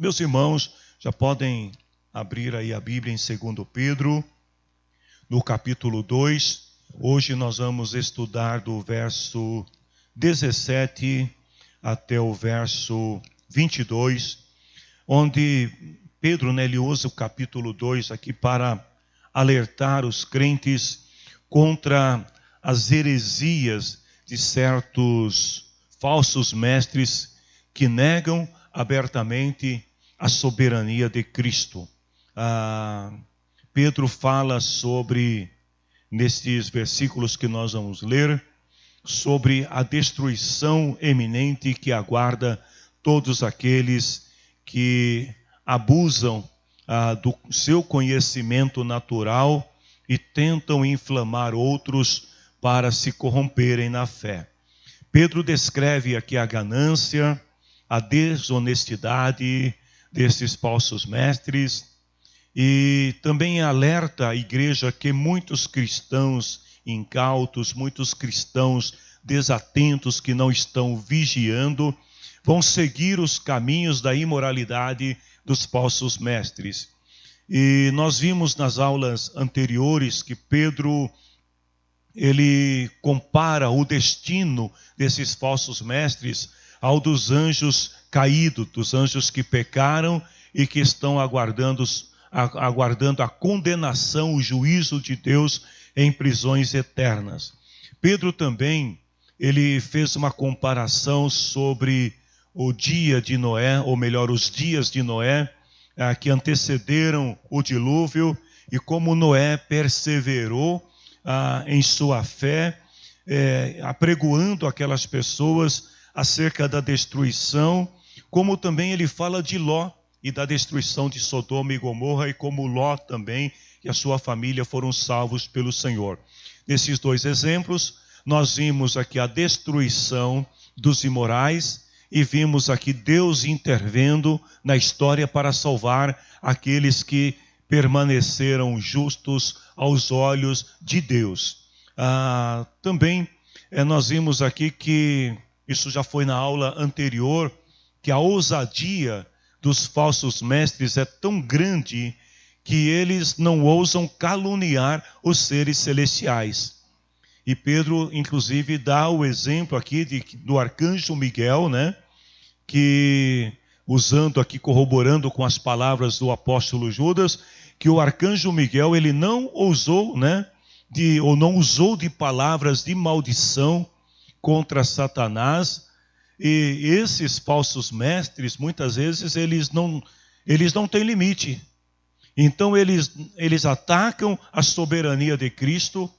Meus irmãos, já podem abrir aí a Bíblia em 2 Pedro, no capítulo 2. Hoje nós vamos estudar do verso 17 até o verso 22, onde Pedro, ele usa o capítulo 2 aqui para alertar os crentes contra as heresias de certos falsos mestres que negam abertamente a soberania de Cristo. Pedro fala sobre, nestes versículos que nós vamos ler, sobre a destruição eminente que aguarda todos aqueles que abusam do seu conhecimento natural e tentam inflamar outros para se corromperem na fé. Pedro descreve aqui a ganância, a desonestidade desses falsos mestres e também alerta a igreja que muitos cristãos incautos, muitos cristãos desatentos que não estão vigiando, vão seguir os caminhos da imoralidade dos falsos mestres. E nós vimos nas aulas anteriores que Pedro, ele compara o destino desses falsos mestres ao dos anjos caídos, dos anjos que pecaram e que estão aguardando a condenação, o juízo de Deus em prisões eternas. Pedro também, ele fez uma comparação sobre o dia de Noé, ou melhor, os dias de Noé, que antecederam o dilúvio, e como Noé perseverou em sua fé, apregoando aquelas pessoas acerca da destruição, como também ele fala de Ló e da destruição de Sodoma e Gomorra, e como Ló também e a sua família foram salvos pelo Senhor. Nesses dois exemplos, nós vimos aqui a destruição dos imorais e vimos aqui Deus intervendo na história para salvar aqueles que permaneceram justos aos olhos de Deus. Também nós vimos aqui que, isso já foi na aula anterior, que a ousadia dos falsos mestres é tão grande que eles não ousam caluniar os seres celestiais. E Pedro, inclusive, dá o exemplo aqui do arcanjo Miguel, né? Que, usando aqui, corroborando com as palavras do apóstolo Judas, que o arcanjo Miguel, ele não ousou, né? Ou não usou de palavras de maldição contra Satanás. E esses falsos mestres, muitas vezes, eles não têm limite. Então, eles atacam a soberania de Cristo,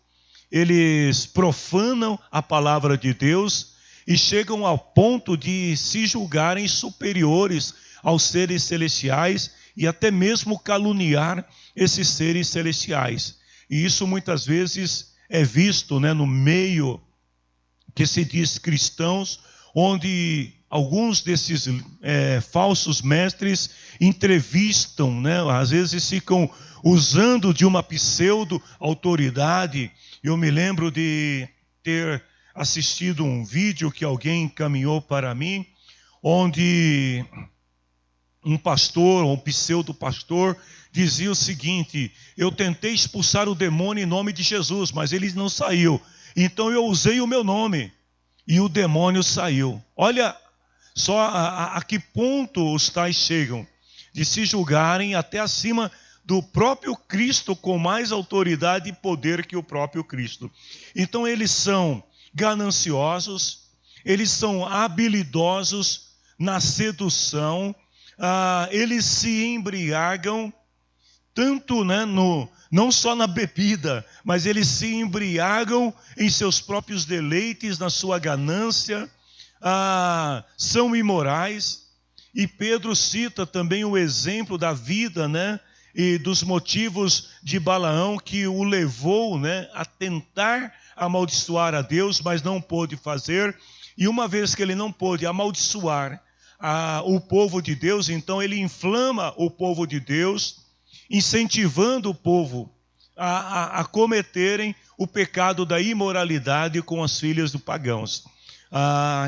eles profanam a palavra de Deus e chegam ao ponto de se julgarem superiores aos seres celestiais e até mesmo caluniar esses seres celestiais. E isso muitas vezes é visto, né, no meio que se diz cristãos, onde alguns desses falsos mestres entrevistam, né? Às vezes ficam usando de uma pseudo-autoridade. Eu me lembro de ter assistido um vídeo que alguém encaminhou para mim, onde um pastor, um pseudo-pastor, dizia o seguinte: eu tentei expulsar o demônio em nome de Jesus, mas ele não saiu. Então eu usei o meu nome e o demônio saiu. Olha só a que ponto os tais chegam, de se julgarem até acima do próprio Cristo, com mais autoridade e poder que o próprio Cristo. Então eles são gananciosos, eles são habilidosos na sedução, eles se embriagam, tanto, né, não só na bebida, mas eles se embriagam em seus próprios deleites, na sua ganância, são imorais. E Pedro cita também o exemplo da vida, né, e dos motivos de Balaão, que o levou, né, a tentar amaldiçoar a Deus, mas não pôde fazer. E uma vez que ele não pôde amaldiçoar o povo de Deus, então ele inflama o povo de Deus, incentivando o povo a cometerem o pecado da imoralidade com as filhas dos pagãos.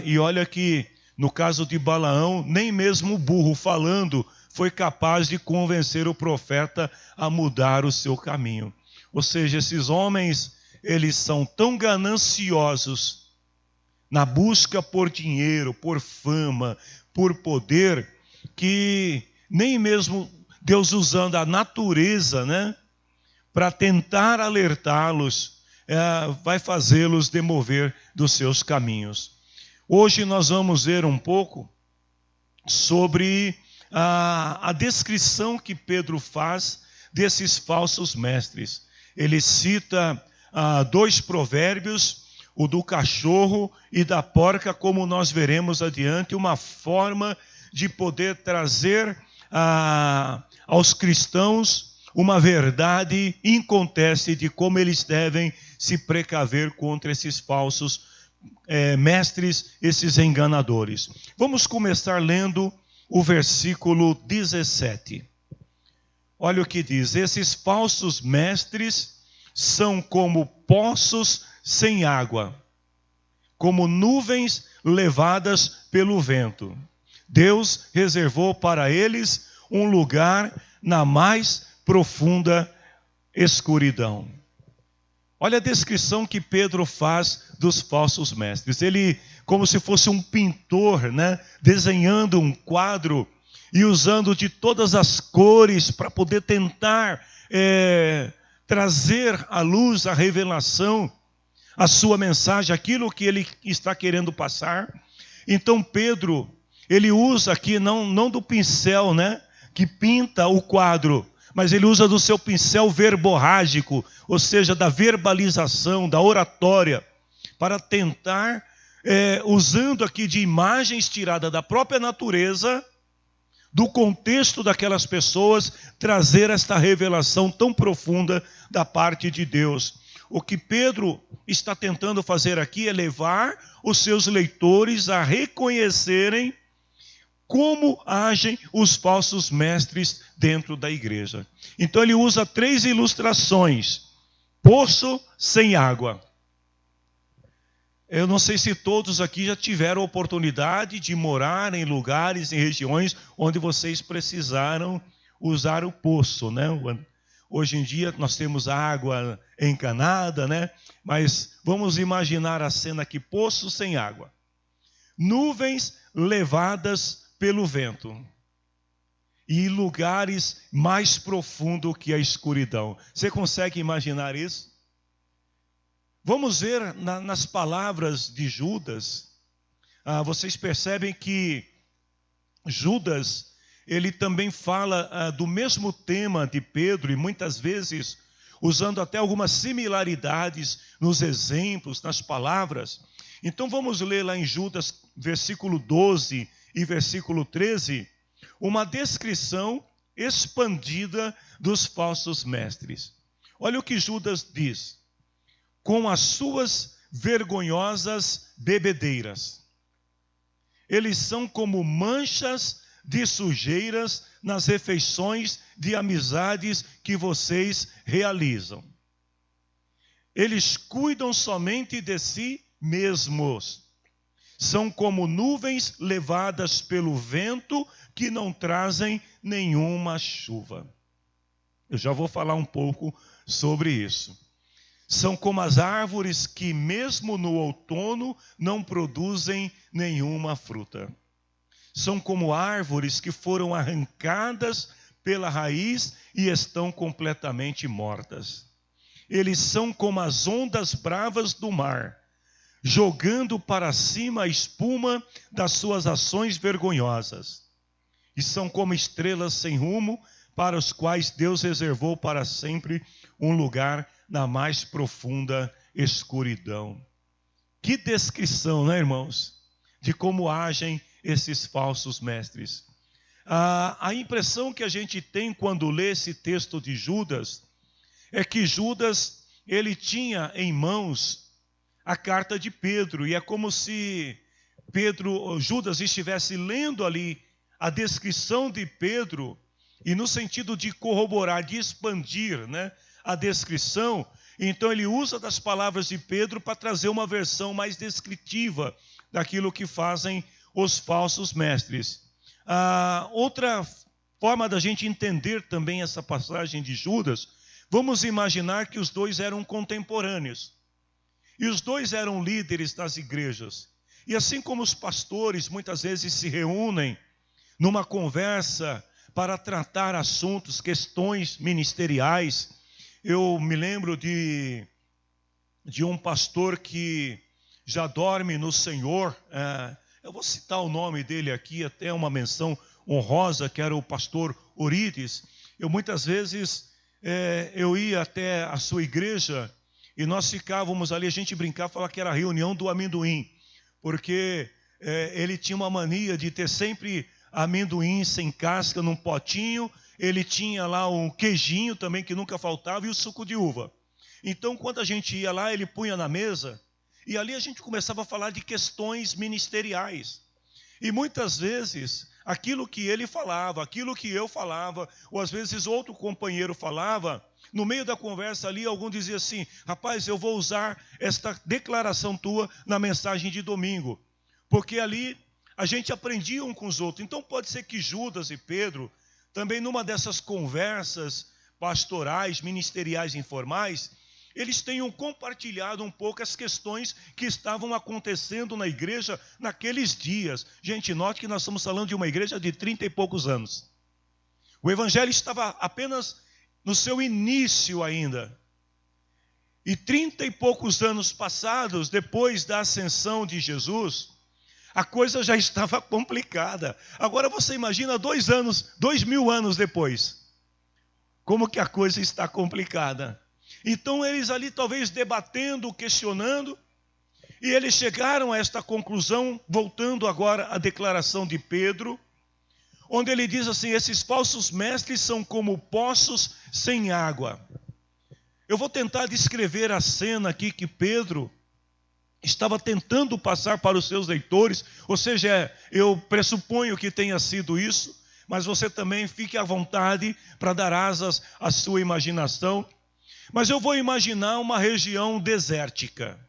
E olha que, no caso de Balaão, nem mesmo o burro falando foi capaz de convencer o profeta a mudar o seu caminho. Ou seja, esses homens, eles são tão gananciosos na busca por dinheiro, por fama, por poder, que nem mesmo Deus usando a natureza, né, para tentar alertá-los, vai fazê-los demover dos seus caminhos. Hoje nós vamos ver um pouco sobre a descrição que Pedro faz desses falsos mestres. Ele cita 2 provérbios, o do cachorro e da porca, como nós veremos adiante, uma forma de poder trazer aos cristãos uma verdade inconteste de como eles devem se precaver contra esses falsos mestres, esses enganadores. Vamos começar lendo o versículo 17. Olha o que diz: esses falsos mestres são como poços sem água, como nuvens levadas pelo vento. Deus reservou para eles um lugar na mais profunda escuridão. Olha a descrição que Pedro faz dos falsos mestres. Ele, como se fosse um pintor, né, desenhando um quadro e usando de todas as cores para poder tentar trazer à luz, a revelação, a sua mensagem, aquilo que ele está querendo passar. Então Pedro, ele usa aqui não do pincel, né, que pinta o quadro, mas ele usa do seu pincel verborrágico, ou seja, da verbalização, da oratória, para tentar, usando aqui de imagens tiradas da própria natureza, do contexto daquelas pessoas, trazer esta revelação tão profunda da parte de Deus. O que Pedro está tentando fazer aqui é levar os seus leitores a reconhecerem como agem os falsos mestres dentro da igreja. Então ele usa 3 ilustrações: poço sem água. Eu não sei se todos aqui já tiveram a oportunidade de morar em lugares, em regiões onde vocês precisaram usar o poço, né? Hoje em dia nós temos água encanada, né? Mas vamos imaginar a cena aqui: poço sem água, nuvens levadas pelo vento e lugares mais profundos que a escuridão. Você consegue imaginar isso? Vamos ver nas palavras de Judas. Vocês percebem que Judas, ele também fala do mesmo tema de Pedro, e muitas vezes usando até algumas similaridades nos exemplos, nas palavras. Então vamos ler lá em Judas, versículo 12 e versículo 13, uma descrição expandida dos falsos mestres. Olha o que Judas diz: com as suas vergonhosas bebedeiras, eles são como manchas de sujeiras nas refeições de amizades que vocês realizam. Eles cuidam somente de si mesmos. São como nuvens levadas pelo vento que não trazem nenhuma chuva. Eu já vou falar um pouco sobre isso. São como as árvores que mesmo no outono não produzem nenhuma fruta. São como árvores que foram arrancadas pela raiz e estão completamente mortas. Eles são como as ondas bravas do mar, jogando para cima a espuma das suas ações vergonhosas. E são como estrelas sem rumo, para os quais Deus reservou para sempre um lugar na mais profunda escuridão. Que descrição, né, irmãos? De como agem esses falsos mestres. A impressão que a gente tem quando lê esse texto de Judas é que Judas, ele tinha em mãos a carta de Pedro, e é como se Judas estivesse lendo ali a descrição de Pedro, e no sentido de corroborar, de expandir, né, a descrição, então ele usa das palavras de Pedro para trazer uma versão mais descritiva daquilo que fazem os falsos mestres. Outra forma da gente entender também essa passagem de Judas, vamos imaginar que os dois eram contemporâneos. E os dois eram líderes das igrejas. E assim como os pastores muitas vezes se reúnem numa conversa para tratar assuntos, questões ministeriais, eu me lembro de um pastor que já dorme no Senhor. Eu vou citar o nome dele aqui, até uma menção honrosa, que era o pastor Orides. Eu muitas vezes eu ia até a sua igreja e nós ficávamos ali, a gente brincava, falava que era a reunião do amendoim, porque ele tinha uma mania de ter sempre amendoim sem casca num potinho, ele tinha lá um queijinho também que nunca faltava e o suco de uva. Então, quando a gente ia lá, ele punha na mesa e ali a gente começava a falar de questões ministeriais. E muitas vezes, aquilo que ele falava, aquilo que eu falava, ou às vezes outro companheiro falava, no meio da conversa ali, algum dizia assim: rapaz, eu vou usar esta declaração tua na mensagem de domingo. Porque ali a gente aprendia um com os outros. Então pode ser que Judas e Pedro, também numa dessas conversas pastorais, ministeriais informais, eles tenham compartilhado um pouco as questões que estavam acontecendo na igreja naqueles dias. Gente, note que nós estamos falando de uma igreja de 30 e poucos anos. O evangelho estava apenas no seu início ainda. E 30 e poucos anos passados, depois da ascensão de Jesus, a coisa já estava complicada. Agora você imagina 2000 anos depois, como que a coisa está complicada. Então eles ali talvez debatendo, questionando, e eles chegaram a esta conclusão, voltando agora à declaração de Pedro, onde ele diz assim: esses falsos mestres são como poços sem água. Eu vou tentar descrever a cena aqui que Pedro estava tentando passar para os seus leitores, ou seja, eu pressuponho que tenha sido isso, mas você também fique à vontade para dar asas à sua imaginação. Mas eu vou imaginar uma região desértica.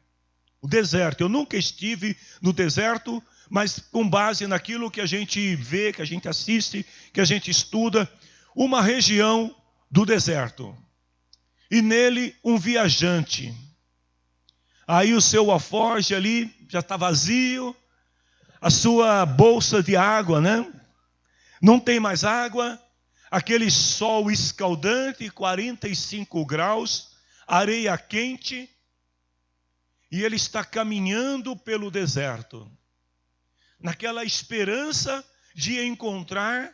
O deserto, eu nunca estive no deserto, mas com base naquilo que a gente vê, que a gente assiste, que a gente estuda, uma região do deserto. E nele um viajante. Aí o seu alforje ali já está vazio, a sua bolsa de água, né? Não tem mais água, aquele sol escaldante, 45 graus, areia quente, e ele está caminhando pelo deserto, naquela esperança de encontrar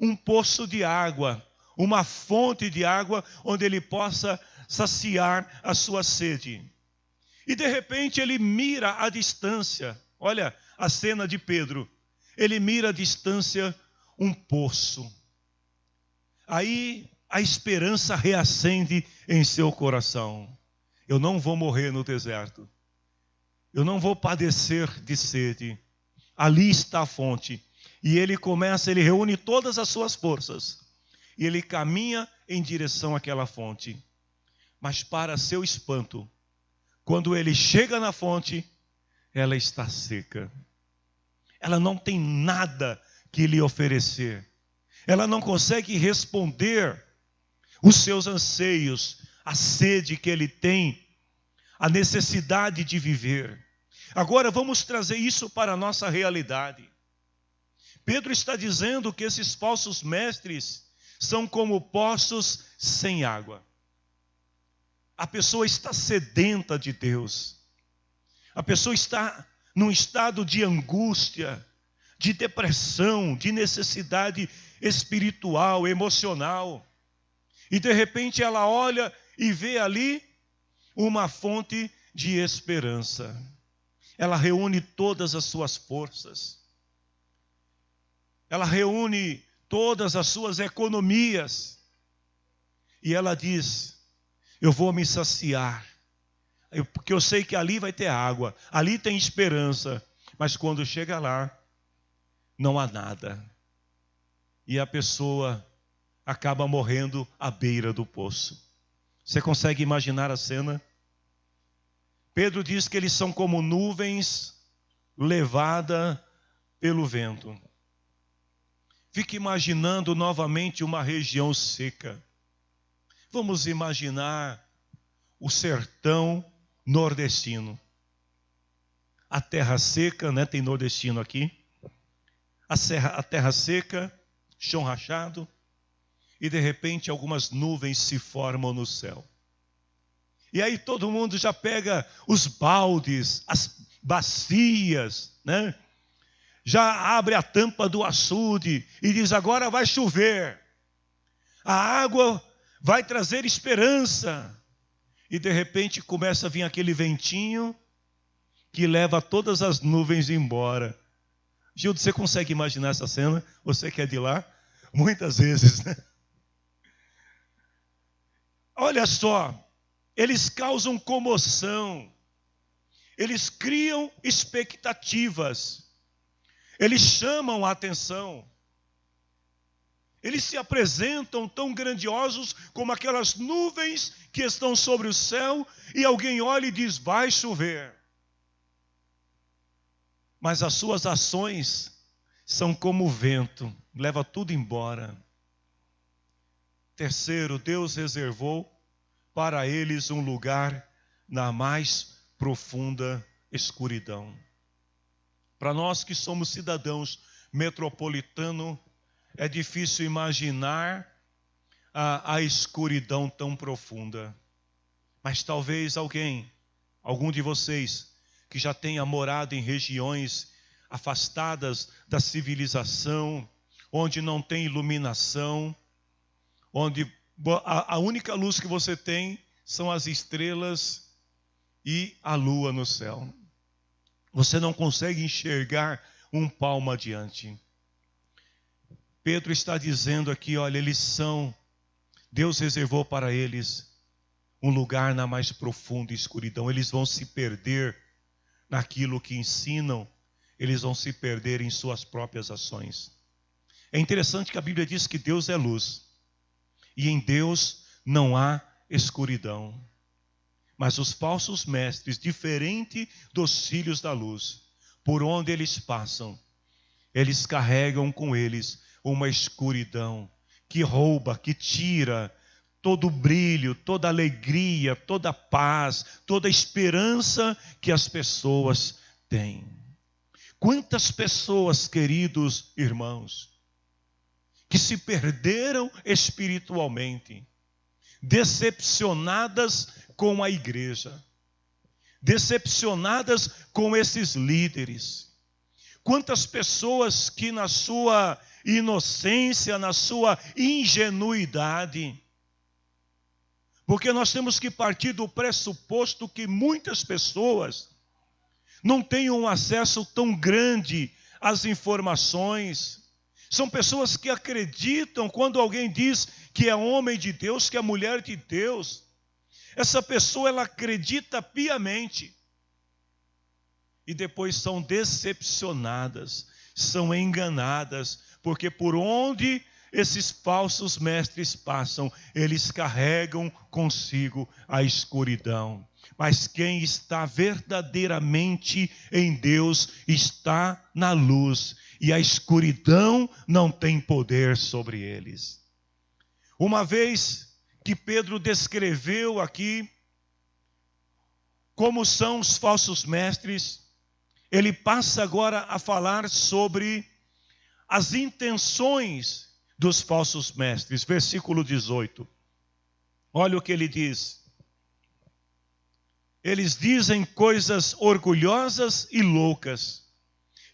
um poço de água, uma fonte de água onde ele possa saciar a sua sede. E de repente ele mira à distância, olha a cena de Pedro, ele mira à distância um poço. Aí a esperança reacende em seu coração. Eu não vou morrer no deserto, eu não vou padecer de sede, ali está a fonte. E ele reúne todas as suas forças, e ele caminha em direção àquela fonte. Mas para seu espanto, quando ele chega na fonte, ela está seca. Ela não tem nada que lhe oferecer. Ela não consegue responder os seus anseios, a sede que ele tem, a necessidade de viver. Agora vamos trazer isso para a nossa realidade. Pedro está dizendo que esses falsos mestres são como poços sem água. A pessoa está sedenta de Deus. A pessoa está num estado de angústia, de depressão, de necessidade espiritual, emocional. E de repente ela olha e vê ali uma fonte de esperança. Ela reúne todas as suas forças. Ela reúne todas as suas economias. E ela diz: eu vou me saciar, porque eu sei que ali vai ter água, ali tem esperança. Mas quando chega lá, não há nada. E a pessoa acaba morrendo à beira do poço. Você consegue imaginar a cena? Pedro diz que eles são como nuvens levada pelo vento. Fique imaginando novamente uma região seca. Vamos imaginar o sertão nordestino. A terra seca, né? Tem nordestino aqui. A terra seca, chão rachado, e de repente algumas nuvens se formam no céu. E aí todo mundo já pega os baldes, as bacias, né? Já abre a tampa do açude e diz: agora vai chover. A água vai trazer esperança. E de repente começa a vir aquele ventinho que leva todas as nuvens embora. Gildo, você consegue imaginar essa cena? Você que é de lá? Muitas vezes, né? Olha só, eles causam comoção, eles criam expectativas, eles chamam a atenção, eles se apresentam tão grandiosos como aquelas nuvens que estão sobre o céu e alguém olha e diz: vai chover. Mas as suas ações são como o vento, leva tudo embora. Terceiro, Deus reservou para eles um lugar na mais profunda escuridão. Para nós que somos cidadãos metropolitanos, é difícil imaginar a escuridão tão profunda. Mas talvez algum de vocês, que já tenha morado em regiões afastadas da civilização, onde não tem iluminação, onde a única luz que você tem são as estrelas e a lua no céu. Você não consegue enxergar um palmo adiante. Pedro está dizendo aqui, olha, Deus reservou para eles um lugar na mais profunda escuridão. Eles vão se perder naquilo que ensinam, eles vão se perder em suas próprias ações. É interessante que a Bíblia diz que Deus é luz, e em Deus não há escuridão. Mas os falsos mestres, diferente dos filhos da luz, por onde eles passam, eles carregam com eles uma escuridão que rouba, que tira todo o brilho, toda a alegria, toda a paz, toda a esperança que as pessoas têm. Quantas pessoas, queridos irmãos, que se perderam espiritualmente, decepcionadas com a igreja, decepcionadas com esses líderes. Quantas pessoas que na sua inocência, na sua ingenuidade, porque nós temos que partir do pressuposto que muitas pessoas não têm um acesso tão grande às informações. São pessoas que acreditam quando alguém diz que é homem de Deus, que é mulher de Deus. Essa pessoa, ela acredita piamente. E depois são decepcionadas, são enganadas, porque por onde esses falsos mestres passam, eles carregam consigo a escuridão. Mas quem está verdadeiramente em Deus está na luz, e a escuridão não tem poder sobre eles. Uma vez que Pedro descreveu aqui como são os falsos mestres, ele passa agora a falar sobre as intenções dos falsos mestres. Versículo 18. Olha o que ele diz. Eles dizem coisas orgulhosas e loucas,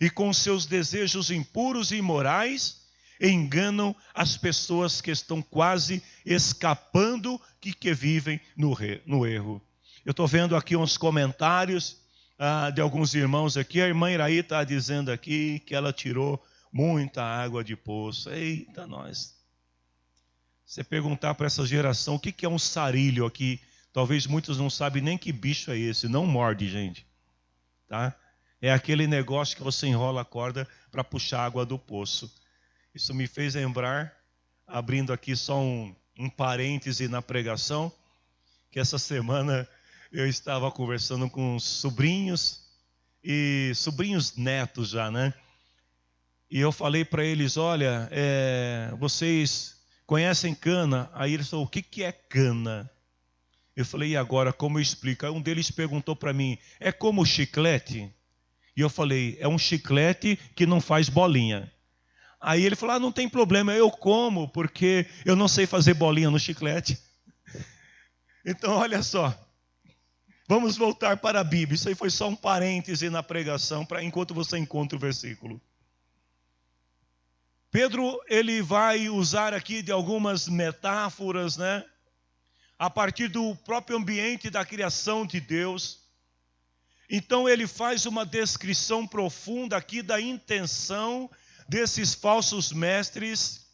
e com seus desejos impuros e imorais, enganam as pessoas que estão quase escapando, que vivem no erro. Eu estou vendo aqui uns comentários de alguns irmãos aqui. A irmã Iraí está dizendo aqui que ela tirou muita água de poço. Eita, nós. Você perguntar para essa geração o que é um sarilho aqui, talvez muitos não sabem nem que bicho é esse. Não morde, gente. Tá? É aquele negócio que você enrola a corda para puxar água do poço. Isso me fez lembrar, abrindo aqui só um parêntese na pregação, que essa semana eu estava conversando com sobrinhos, e sobrinhos netos já, né? E eu falei para eles, olha, vocês conhecem cana? Aí eles falaram, o que é cana? Eu falei, e agora, como eu explico? Aí um deles perguntou para mim, é como chiclete? E eu falei, é um chiclete que não faz bolinha. Aí ele falou, não tem problema, eu como, porque eu não sei fazer bolinha no chiclete. Então, olha só, vamos voltar para a Bíblia. Isso aí foi só um parêntese na pregação, enquanto você encontra o versículo. Pedro, ele vai usar aqui de algumas metáforas, né? A partir do próprio ambiente da criação de Deus. Então ele faz uma descrição profunda aqui da intenção desses falsos mestres.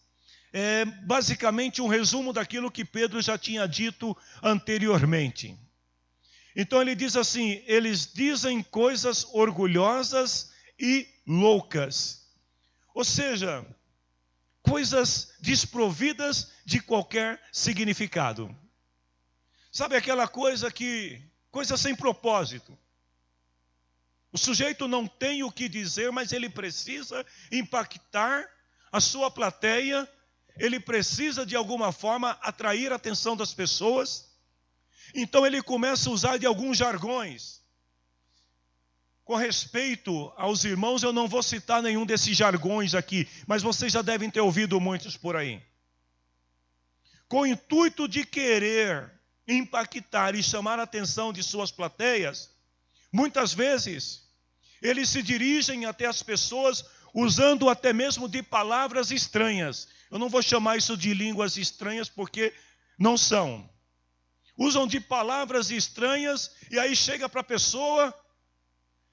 É basicamente um resumo daquilo que Pedro já tinha dito anteriormente. Então ele diz assim, eles dizem coisas orgulhosas e loucas. Ou seja, coisas desprovidas de qualquer significado. Sabe aquela coisa sem propósito. O sujeito não tem o que dizer, mas ele precisa impactar a sua plateia, ele precisa de alguma forma atrair a atenção das pessoas. Então ele começa a usar de alguns jargões. Com respeito aos irmãos, eu não vou citar nenhum desses jargões aqui, mas vocês já devem ter ouvido muitos por aí. Com o intuito de querer impactar e chamar a atenção de suas plateias, muitas vezes eles se dirigem até as pessoas usando até mesmo de palavras estranhas. Eu não vou chamar isso de línguas estranhas porque não são. Usam de palavras estranhas e aí chega para a pessoa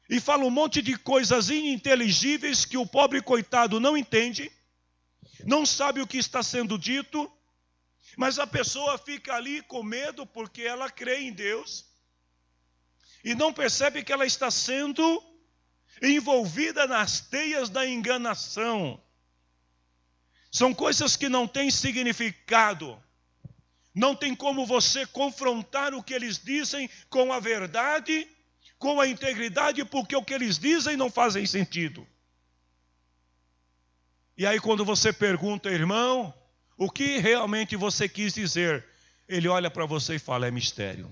e fala um monte de coisas ininteligíveis que o pobre coitado não entende, não sabe o que está sendo dito, mas a pessoa fica ali com medo porque ela crê em Deus e não percebe que ela está sendo envolvida nas teias da enganação. São coisas que não têm significado. Não tem como você confrontar o que eles dizem com a verdade, com a integridade, porque o que eles dizem não fazem sentido. E aí quando você pergunta, irmão, o que realmente você quis dizer? Ele olha para você e fala, é mistério.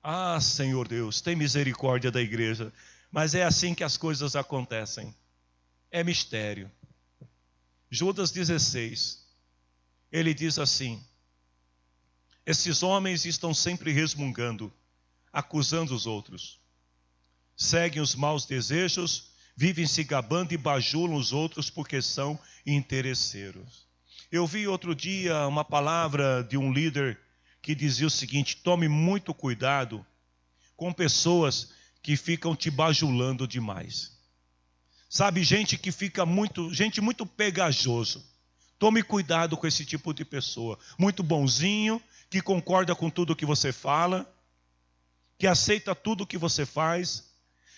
Ah, Senhor Deus, tem misericórdia da igreja. Mas é assim que as coisas acontecem. É mistério. Judas 16, ele diz assim, esses homens estão sempre resmungando, acusando os outros. Seguem os maus desejos, vivem se gabando e bajulam os outros porque são interesseiros. Eu vi outro dia uma palavra de um líder que dizia o seguinte, tome muito cuidado com pessoas que ficam te bajulando demais. Sabe, gente muito pegajoso. Tome cuidado com esse tipo de pessoa. Muito bonzinho, que concorda com tudo que você fala, que aceita tudo que você faz,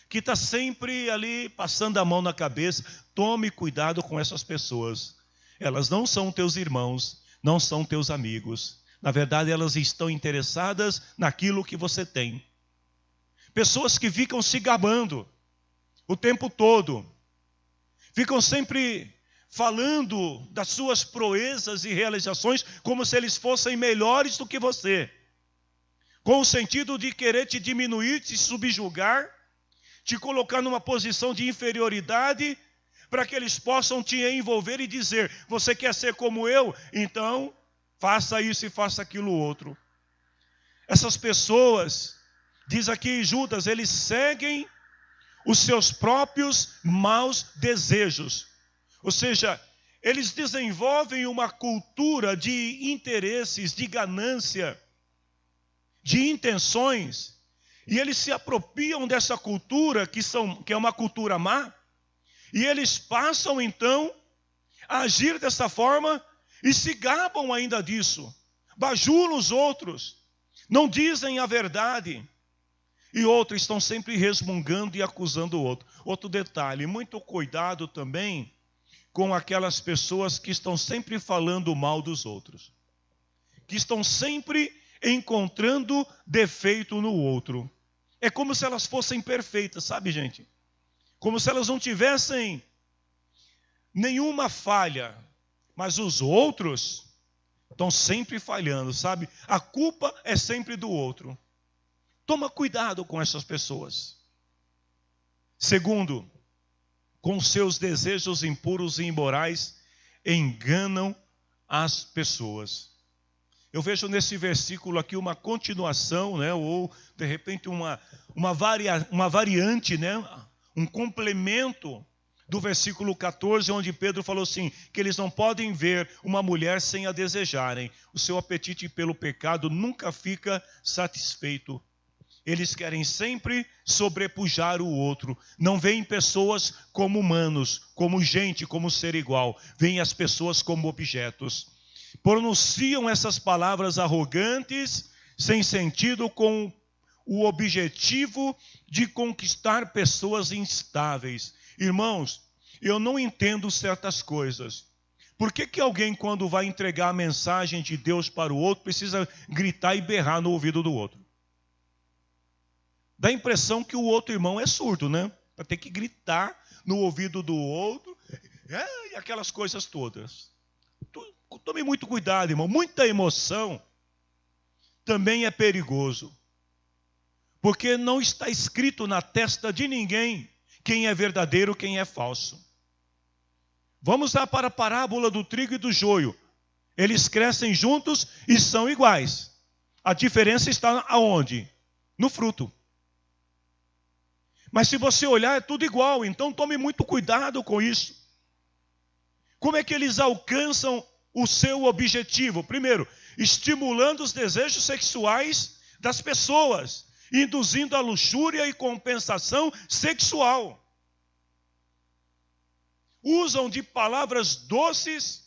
que está sempre ali passando a mão na cabeça. Tome cuidado com essas pessoas. Elas não são teus irmãos, não são teus amigos. Na verdade, elas estão interessadas naquilo que você tem. Pessoas que ficam se gabando o tempo todo. Ficam sempre falando das suas proezas e realizações como se eles fossem melhores do que você. Com o sentido de querer te diminuir, te subjugar, te colocar numa posição de inferioridade, para que eles possam te envolver e dizer, você quer ser como eu? Então, faça isso e faça aquilo outro. Essas pessoas, diz aqui Judas, eles seguem os seus próprios maus desejos. Ou seja, eles desenvolvem uma cultura de interesses, de ganância, de intenções, e eles se apropriam dessa cultura, que é uma cultura má, e eles passam então a agir dessa forma e se gabam ainda disso, bajulam os outros, não dizem a verdade, e outros estão sempre resmungando e acusando o outro. Outro detalhe, muito cuidado também com aquelas pessoas que estão sempre falando mal dos outros, que estão sempre encontrando defeito no outro. É como se elas fossem perfeitas, sabe, gente? como se elas não tivessem nenhuma falha, mas os outros estão sempre falhando, sabe? A culpa é sempre do outro. Toma cuidado com essas pessoas. Segundo, com seus desejos impuros e imorais, enganam as pessoas. Eu vejo nesse versículo aqui uma continuação, né? Ou de repente uma variante, né? Um complemento do versículo 14, onde Pedro falou assim, que eles não podem ver uma mulher sem a desejarem. O seu apetite pelo pecado nunca fica satisfeito. Eles querem sempre sobrepujar o outro. Não veem pessoas como humanos, como gente, como ser igual. Veem as pessoas como objetos. Pronunciam essas palavras arrogantes, sem sentido, com o objetivo de conquistar pessoas instáveis. Irmãos, eu não entendo certas coisas. Por que alguém, quando vai entregar a mensagem de Deus para o outro, precisa gritar e berrar no ouvido do outro? Dá a impressão que o outro irmão é surdo, né? Para ter que gritar no ouvido do outro, e aquelas coisas todas. Tome muito cuidado, irmão. Muita emoção também é perigoso. Porque não está escrito na testa de ninguém quem é verdadeiro, quem é falso. Vamos lá para a parábola do trigo e do joio. Eles crescem juntos e são iguais. A diferença está aonde? No fruto. Mas se você olhar, é tudo igual. Então tome muito cuidado com isso. Como é que eles alcançam o seu objetivo? Primeiro, estimulando os desejos sexuais das pessoas, induzindo a luxúria e compensação sexual. Usam de palavras doces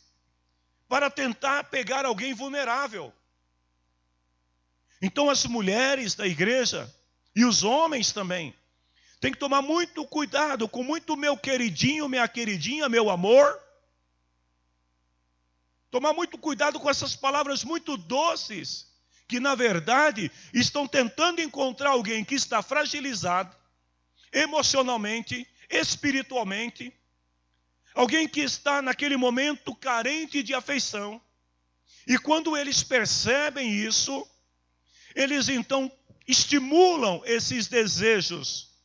para tentar pegar alguém vulnerável. Então as mulheres da igreja e os homens também têm que tomar muito cuidado com muito meu queridinho, minha queridinha, meu amor. Tomar muito cuidado com essas palavras muito doces, que na verdade estão tentando encontrar alguém que está fragilizado, emocionalmente, espiritualmente, alguém que está naquele momento carente de afeição. E quando eles percebem isso, eles então estimulam esses desejos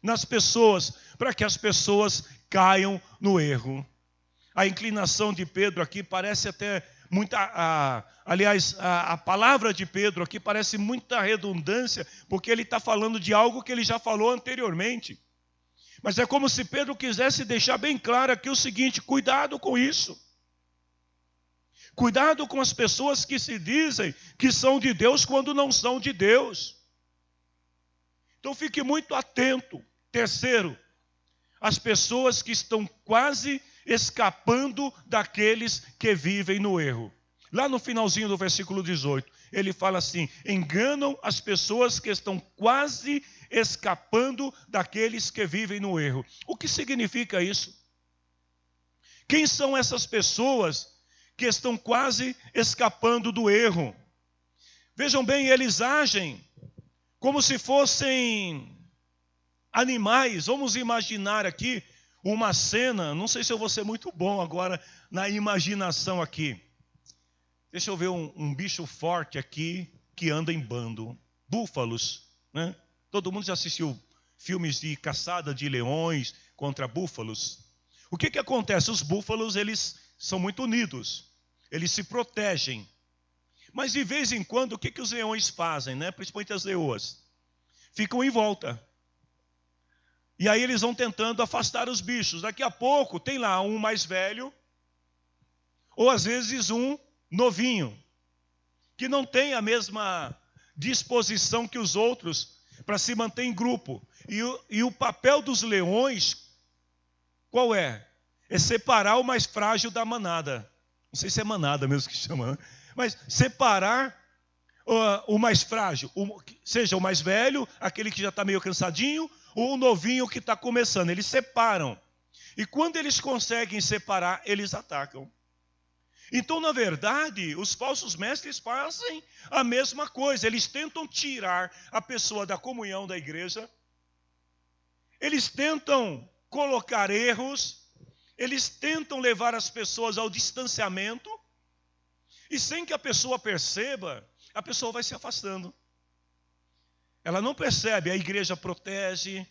nas pessoas, para que as pessoas caiam no erro. A inclinação de Pedro aqui parece até a palavra de Pedro aqui parece muita redundância, porque ele está falando de algo que ele já falou anteriormente. Mas é como se Pedro quisesse deixar bem claro aqui o seguinte: cuidado com isso. Cuidado com as pessoas que se dizem que são de Deus quando não são de Deus. Então fique muito atento. Terceiro, as pessoas que estão quase escapando daqueles que vivem no erro. Lá no finalzinho do versículo 18, ele fala assim: enganam as pessoas que estão quase escapando daqueles que vivem no erro. O que significa isso? Quem são essas pessoas que estão quase escapando do erro? Vejam bem, eles agem como se fossem animais. Vamos imaginar aqui uma cena, não sei se eu vou ser muito bom agora na imaginação aqui. Deixa eu ver um bicho forte aqui que anda em bando. Búfalos, né? Todo mundo já assistiu filmes de caçada de leões contra búfalos. O que acontece? Os búfalos, eles são muito unidos. Eles se protegem. Mas de vez em quando, o que os leões fazem, né? Principalmente as leoas? Ficam em volta. E aí eles vão tentando afastar os bichos. Daqui a pouco tem lá um mais velho, ou às vezes um novinho, que não tem a mesma disposição que os outros para se manter em grupo. E o papel dos leões, qual é? É separar o mais frágil da manada. Não sei se é manada mesmo que chama, mas separar o mais frágil, seja o mais velho, aquele que já está meio cansadinho, ou o novinho que está começando. Eles separam. E quando eles conseguem separar, eles atacam. Então, na verdade, os falsos mestres fazem a mesma coisa. Eles tentam tirar a pessoa da comunhão da igreja. eles tentam colocar erros, eles tentam levar as pessoas ao distanciamento, e sem que a pessoa perceba, a pessoa vai se afastando. Ela não percebe, a igreja protege,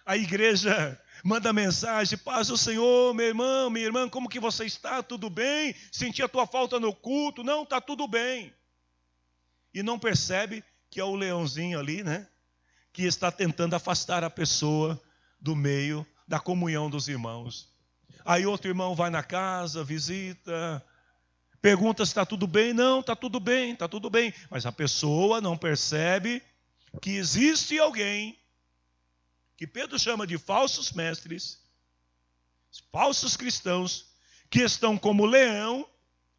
a igreja manda mensagem: paz do Senhor, meu irmão, minha irmã, como que você está? Tudo bem? Senti a tua falta no culto? Não, está tudo bem. E não percebe que é o leãozinho ali, né? Que está tentando afastar a pessoa do meio da comunhão dos irmãos. Aí outro irmão vai na casa, visita, pergunta se está tudo bem. Não, está tudo bem, está tudo bem. Mas a pessoa não percebe que existe alguém que Pedro chama de falsos mestres, falsos cristãos, que estão como leão,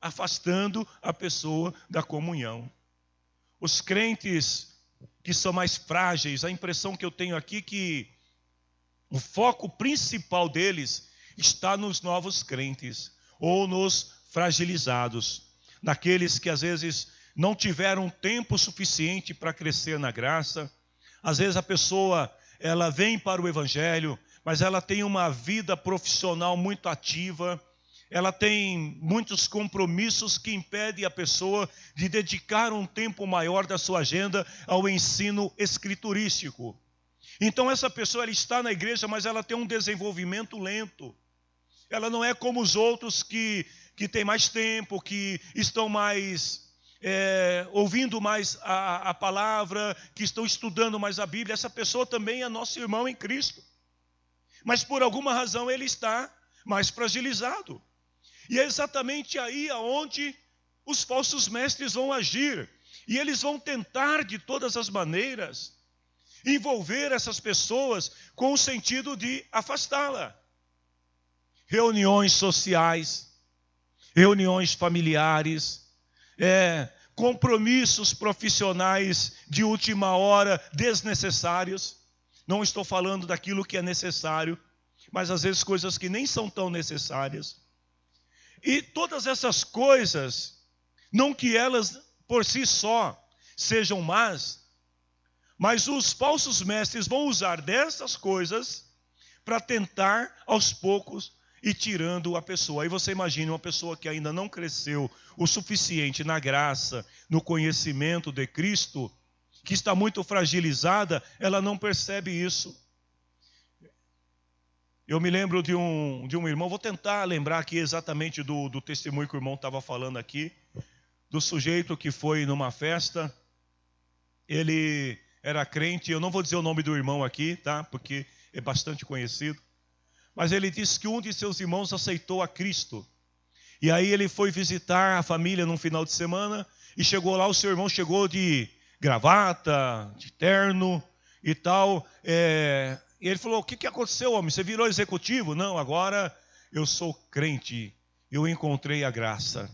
afastando a pessoa da comunhão. Os crentes que são mais frágeis, a impressão que eu tenho aqui é que o foco principal deles está nos novos crentes, ou nos fragilizados, naqueles que às vezes não tiveram tempo suficiente para crescer na graça. Às vezes a pessoa, ela vem para o evangelho, mas ela tem uma vida profissional muito ativa, ela tem muitos compromissos que impedem a pessoa de dedicar um tempo maior da sua agenda ao ensino escriturístico. Então essa pessoa, ela está na igreja, mas ela tem um desenvolvimento lento. Ela não é como os outros que têm mais tempo, que estão mais ouvindo mais a palavra, que estão estudando mais a Bíblia. Essa pessoa também é nosso irmão em Cristo. Mas por alguma razão ele está mais fragilizado. E é exatamente aí aonde os falsos mestres vão agir. E eles vão tentar de todas as maneiras envolver essas pessoas com o sentido de afastá-la. Reuniões sociais, reuniões familiares, compromissos profissionais de última hora desnecessários. Não estou falando daquilo que é necessário, mas às vezes coisas que nem são tão necessárias. E todas essas coisas, não que elas por si só sejam más, mas os falsos mestres vão usar dessas coisas para tentar aos poucos ir tirando a pessoa. Aí você imagina uma pessoa que ainda não cresceu o suficiente na graça, no conhecimento de Cristo, que está muito fragilizada, ela não percebe isso. Eu me lembro de um irmão, vou tentar lembrar aqui exatamente do testemunho que o irmão estava falando aqui, do sujeito que foi numa festa, ele era crente, eu não vou dizer o nome do irmão aqui, tá? Porque é bastante conhecido, mas ele disse que um de seus irmãos aceitou a Cristo, e aí ele foi visitar a família num final de semana, e chegou lá, o seu irmão chegou de gravata, de terno e tal, e ele falou: o que aconteceu, homem? Você virou executivo? Não, agora eu sou crente, eu encontrei a graça.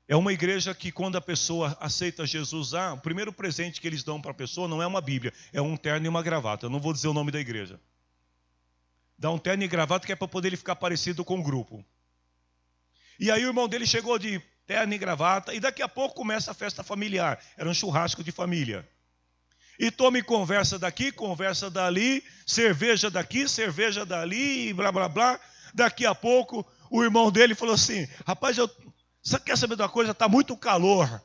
É uma igreja que quando a pessoa aceita Jesus, o primeiro presente que eles dão para a pessoa não é uma Bíblia, é um terno e uma gravata. Eu não vou dizer o nome da igreja. Dá um terno e gravata que é para poder ele ficar parecido com o grupo. E aí o irmão dele chegou de terno e gravata, e daqui a pouco começa a festa familiar. Era um churrasco de família. E tome conversa daqui, conversa dali, cerveja daqui, cerveja dali, e blá, blá, blá. Daqui a pouco, o irmão dele falou assim: rapaz, você quer saber de uma coisa? Está muito calor.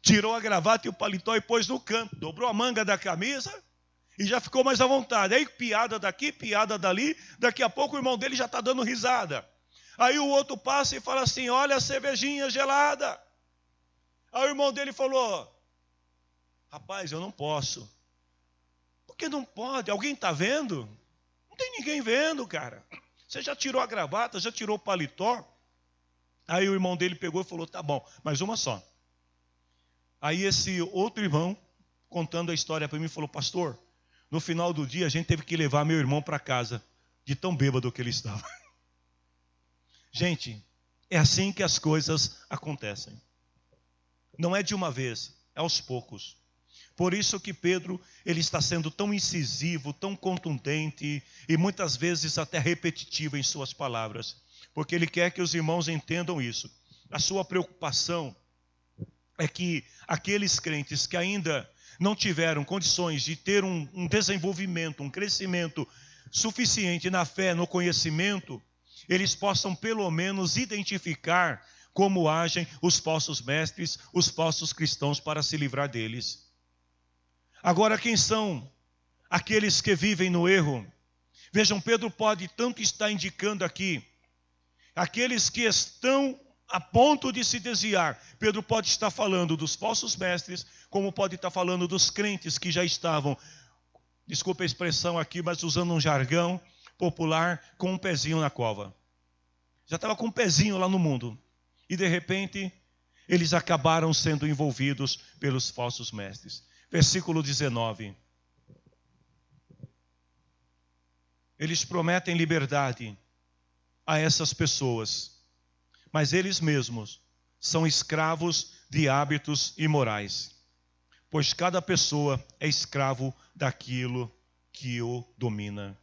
Tirou a gravata e o paletó e pôs no canto. Dobrou a manga da camisa e já ficou mais à vontade. Aí piada daqui, piada dali. Daqui a pouco o irmão dele já está dando risada. Aí o outro passa e fala assim: olha a cervejinha gelada. Aí o irmão dele falou: rapaz, eu não posso. Por que não pode? Alguém está vendo? Não tem ninguém vendo, cara. Você já tirou a gravata, já tirou o paletó. Aí o irmão dele pegou e falou: tá bom, mas uma só. Aí esse outro irmão, contando a história para mim, falou: pastor, no final do dia a gente teve que levar meu irmão para casa, de tão bêbado que ele estava. Gente, é assim que as coisas acontecem. Não é de uma vez, é aos poucos. Por isso que Pedro, ele está sendo tão incisivo, tão contundente e muitas vezes até repetitivo em suas palavras, porque ele quer que os irmãos entendam isso. A sua preocupação é que aqueles crentes que ainda não tiveram condições de ter um desenvolvimento, um crescimento suficiente na fé, no conhecimento, eles possam pelo menos identificar como agem os falsos mestres, os falsos cristãos, para se livrar deles. Agora, quem são aqueles que vivem no erro? Vejam, Pedro pode tanto estar indicando aqui, aqueles que estão a ponto de se desviar. Pedro pode estar falando dos falsos mestres, como pode estar falando dos crentes que já estavam, desculpa a expressão aqui, mas usando um jargão popular, com um pezinho na cova. Já estava com um pezinho lá no mundo. E de repente, eles acabaram sendo envolvidos pelos falsos mestres. Versículo 19. Eles prometem liberdade a essas pessoas, mas eles mesmos são escravos de hábitos imorais, pois cada pessoa é escravo daquilo que o domina.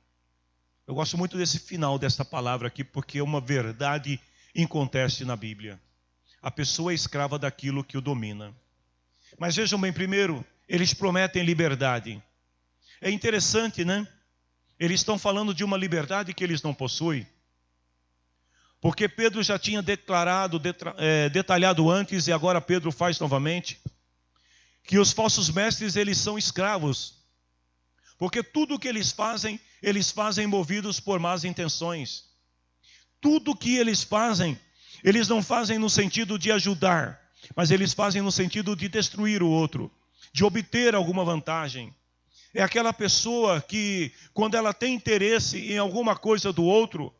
Eu gosto muito desse final dessa palavra aqui, porque é uma verdade inconteste na Bíblia. A pessoa é escrava daquilo que o domina. Mas vejam bem, primeiro, eles prometem liberdade. É interessante, né? Eles estão falando de uma liberdade que eles não possuem. Porque Pedro já tinha detalhado antes, e agora Pedro faz novamente, que os falsos mestres, eles são escravos. Porque tudo que eles fazem movidos por más intenções. Tudo que eles fazem, eles não fazem no sentido de ajudar, mas eles fazem no sentido de destruir o outro, de obter alguma vantagem. É aquela pessoa que, quando ela tem interesse em alguma coisa do outro,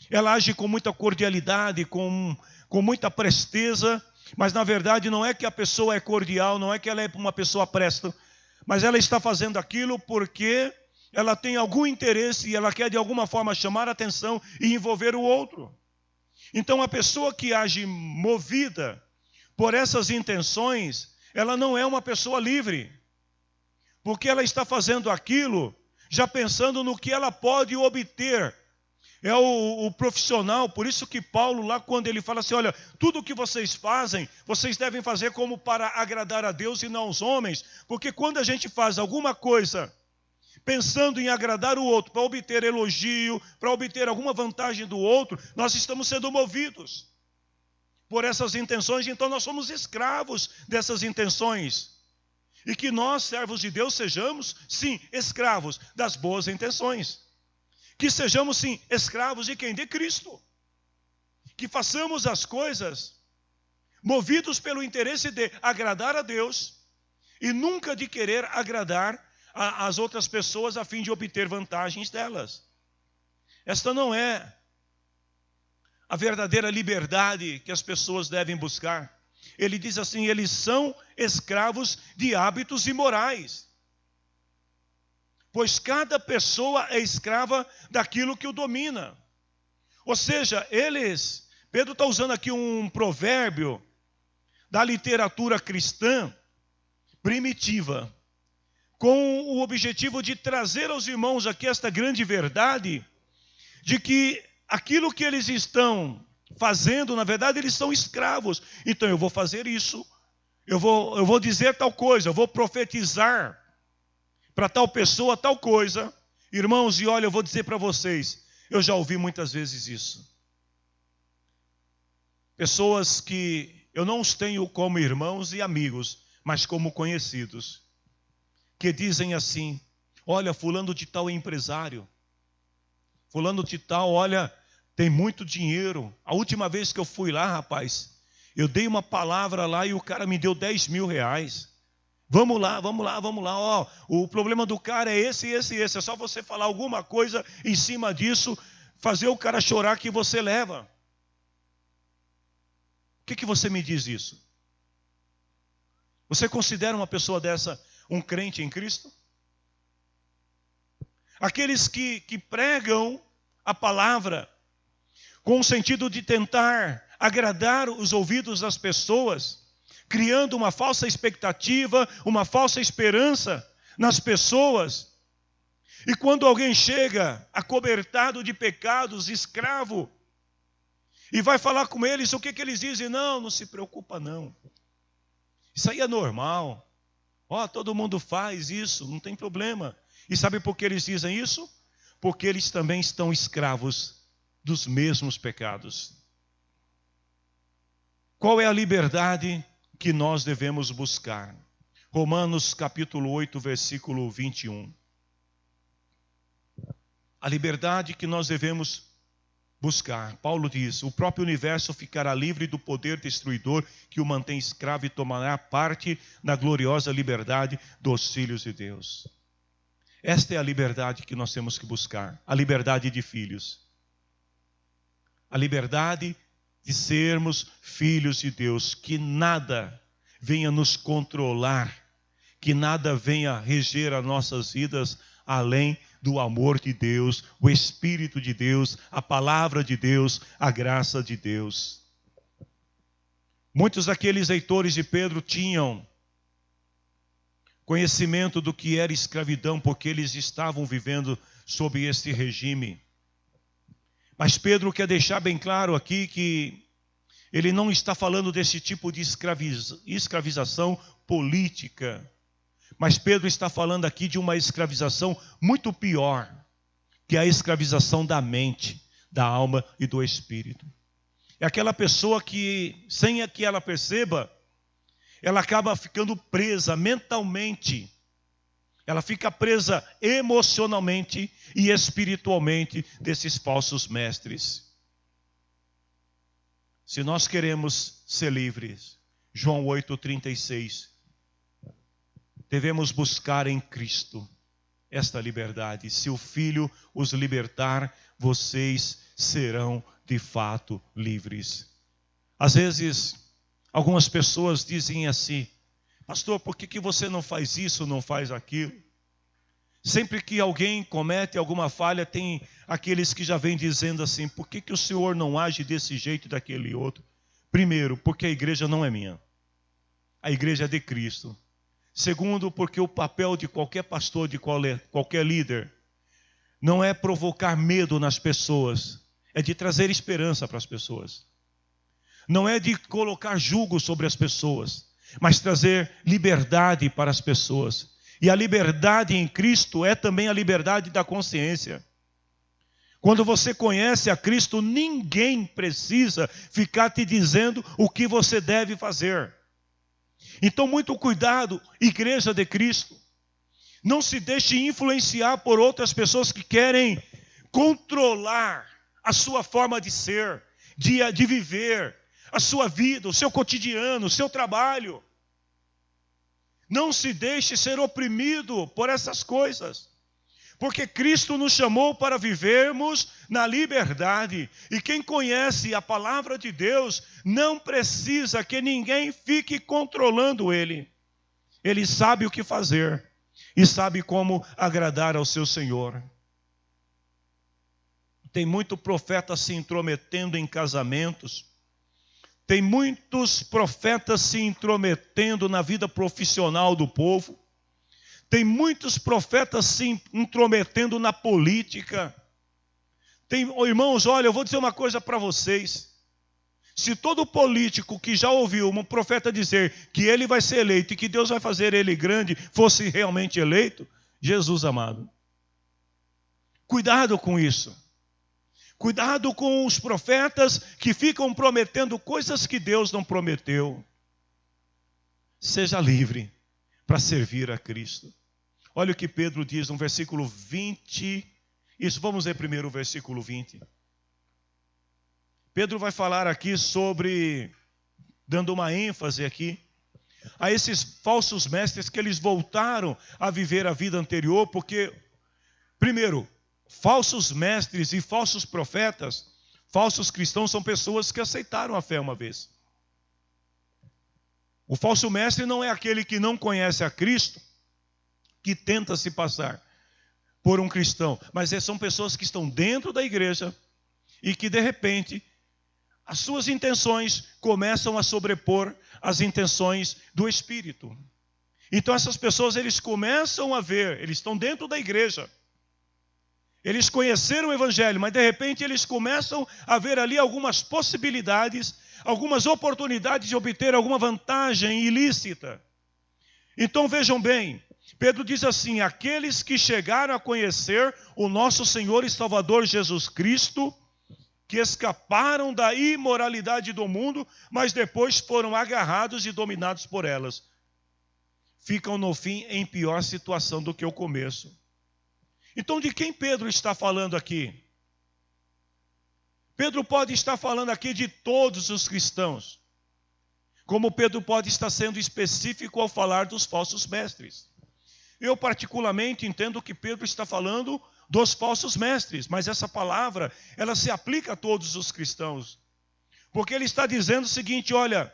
ela age com muita cordialidade, com muita presteza, mas na verdade não é que a pessoa é cordial, não é que ela é uma pessoa presta, mas ela está fazendo aquilo porque ela tem algum interesse e ela quer de alguma forma chamar a atenção e envolver o outro. Então a pessoa que age movida por essas intenções, ela não é uma pessoa livre, porque ela está fazendo aquilo já pensando no que ela pode obter. É o profissional, por isso que Paulo lá quando ele fala assim, olha, tudo o que vocês fazem, vocês devem fazer como para agradar a Deus e não aos homens, porque quando a gente faz alguma coisa pensando em agradar o outro, para obter elogio, para obter alguma vantagem do outro, nós estamos sendo movidos por essas intenções, então nós somos escravos dessas intenções. E que nós, servos de Deus, sejamos, sim, escravos das boas intenções. Que sejamos, sim, escravos de quem? De Cristo. Que façamos as coisas movidos pelo interesse de agradar a Deus e nunca de querer agradar as outras pessoas a fim de obter vantagens delas. Esta não é a verdadeira liberdade que as pessoas devem buscar. Ele diz assim, eles são escravos de hábitos imorais. Pois cada pessoa é escrava daquilo que o domina. Ou seja, Pedro está usando aqui um provérbio da literatura cristã primitiva, com o objetivo de trazer aos irmãos aqui esta grande verdade, de que aquilo que eles estão fazendo, na verdade, eles são escravos. Então eu vou fazer isso, eu vou dizer tal coisa, eu vou profetizar para tal pessoa, tal coisa. Irmãos, e olha, eu vou dizer para vocês, eu já ouvi muitas vezes isso. Pessoas que eu não os tenho como irmãos e amigos, mas como conhecidos, que dizem assim, olha, fulano de tal é empresário, fulano de tal, olha, tem muito dinheiro. A última vez que eu fui lá, rapaz, eu dei uma palavra lá e o cara me deu 10 mil reais. Vamos lá. Ó, o problema do cara é esse. É só você falar alguma coisa em cima disso, fazer o cara chorar que você leva. O que você me diz isso? Você considera uma pessoa dessa um crente em Cristo? Aqueles que pregam a palavra com o sentido de tentar agradar os ouvidos das pessoas, criando uma falsa expectativa, uma falsa esperança nas pessoas. E quando alguém chega acobertado de pecados, escravo, e vai falar com eles, o que eles dizem? Não se preocupa não. Isso aí é normal. Todo mundo faz isso, não tem problema. E sabe por que eles dizem isso? porque eles também estão escravos dos mesmos pecados. Qual é a liberdade que nós devemos buscar? Romanos capítulo 8, versículo 21. A liberdade que nós devemos buscar. Paulo diz: o próprio universo ficará livre do poder destruidor que o mantém escravo e tomará parte na gloriosa liberdade dos filhos de Deus. Esta é a liberdade que nós temos que buscar, a liberdade de filhos. A liberdade de sermos filhos de Deus, que nada venha nos controlar, que nada venha reger as nossas vidas além do amor de Deus, o Espírito de Deus, a palavra de Deus, a graça de Deus. Muitos daqueles leitores de Pedro tinham conhecimento do que era escravidão, porque eles estavam vivendo sob este regime. Mas Pedro quer deixar bem claro aqui que ele não está falando desse tipo de escravização política. Mas Pedro está falando aqui de uma escravização muito pior, que é a escravização da mente, da alma e do espírito. É aquela pessoa que, sem que ela perceba, ela acaba ficando presa mentalmente. Ela fica presa emocionalmente e espiritualmente desses falsos mestres. Se nós queremos ser livres, João 8,36, devemos buscar em Cristo esta liberdade. Se o Filho os libertar, vocês serão de fato livres. Às vezes, algumas pessoas dizem assim: pastor, por que você não faz isso, não faz aquilo? Sempre que alguém comete alguma falha, tem aqueles que já vêm dizendo assim: por que o senhor não age desse jeito e daquele outro? Primeiro, porque a igreja não é minha. A igreja é de Cristo. Segundo, porque o papel de qualquer pastor, de qualquer líder, não é provocar medo nas pessoas, é de trazer esperança para as pessoas. Não é de colocar jugo sobre as pessoas, mas trazer liberdade para as pessoas. E a liberdade em Cristo é também a liberdade da consciência. Quando você conhece a Cristo, ninguém precisa ficar te dizendo o que você deve fazer. Então, muito cuidado, igreja de Cristo. Não se deixe influenciar por outras pessoas que querem controlar a sua forma de ser, de viver, a sua vida, o seu cotidiano, o seu trabalho. Não se deixe ser oprimido por essas coisas. Porque Cristo nos chamou para vivermos na liberdade. E quem conhece a palavra de Deus não precisa que ninguém fique controlando ele. Ele sabe o que fazer e sabe como agradar ao seu Senhor. Tem muito profeta se intrometendo em casamentos. Tem muitos profetas se intrometendo na vida profissional do povo. Tem muitos profetas se intrometendo na política. Irmãos, olha, eu vou dizer uma coisa para vocês. Se todo político que já ouviu um profeta dizer que ele vai ser eleito e que Deus vai fazer ele grande, fosse realmente eleito, Jesus amado. Cuidado com isso. Cuidado com os profetas que ficam prometendo coisas que Deus não prometeu. Seja livre para servir a Cristo. Olha o que Pedro diz no versículo 20. Isso, vamos ler primeiro o versículo 20. Pedro vai falar aqui sobre, dando uma ênfase aqui, a esses falsos mestres que eles voltaram a viver a vida anterior, porque, primeiro, falsos mestres e falsos profetas, falsos cristãos são pessoas que aceitaram a fé uma vez. O falso mestre não é aquele que não conhece a Cristo, que tenta se passar por um cristão, mas são pessoas que estão dentro da igreja e que de repente as suas intenções começam a sobrepor as intenções do Espírito. Então essas pessoas, eles começam a ver, eles estão dentro da igreja, eles conheceram o Evangelho, mas de repente eles começam a ver ali algumas possibilidades, algumas oportunidades de obter alguma vantagem ilícita. Então vejam bem, Pedro diz assim: aqueles que chegaram a conhecer o nosso Senhor e Salvador Jesus Cristo, que escaparam da imoralidade do mundo, mas depois foram agarrados e dominados por elas, ficam no fim em pior situação do que o começo. Então, de quem Pedro está falando aqui? Pedro pode estar falando aqui de todos os cristãos, como Pedro pode estar sendo específico ao falar dos falsos mestres. Eu particularmente entendo que Pedro está falando dos falsos mestres, mas essa palavra, ela se aplica a todos os cristãos, porque ele está dizendo o seguinte: olha,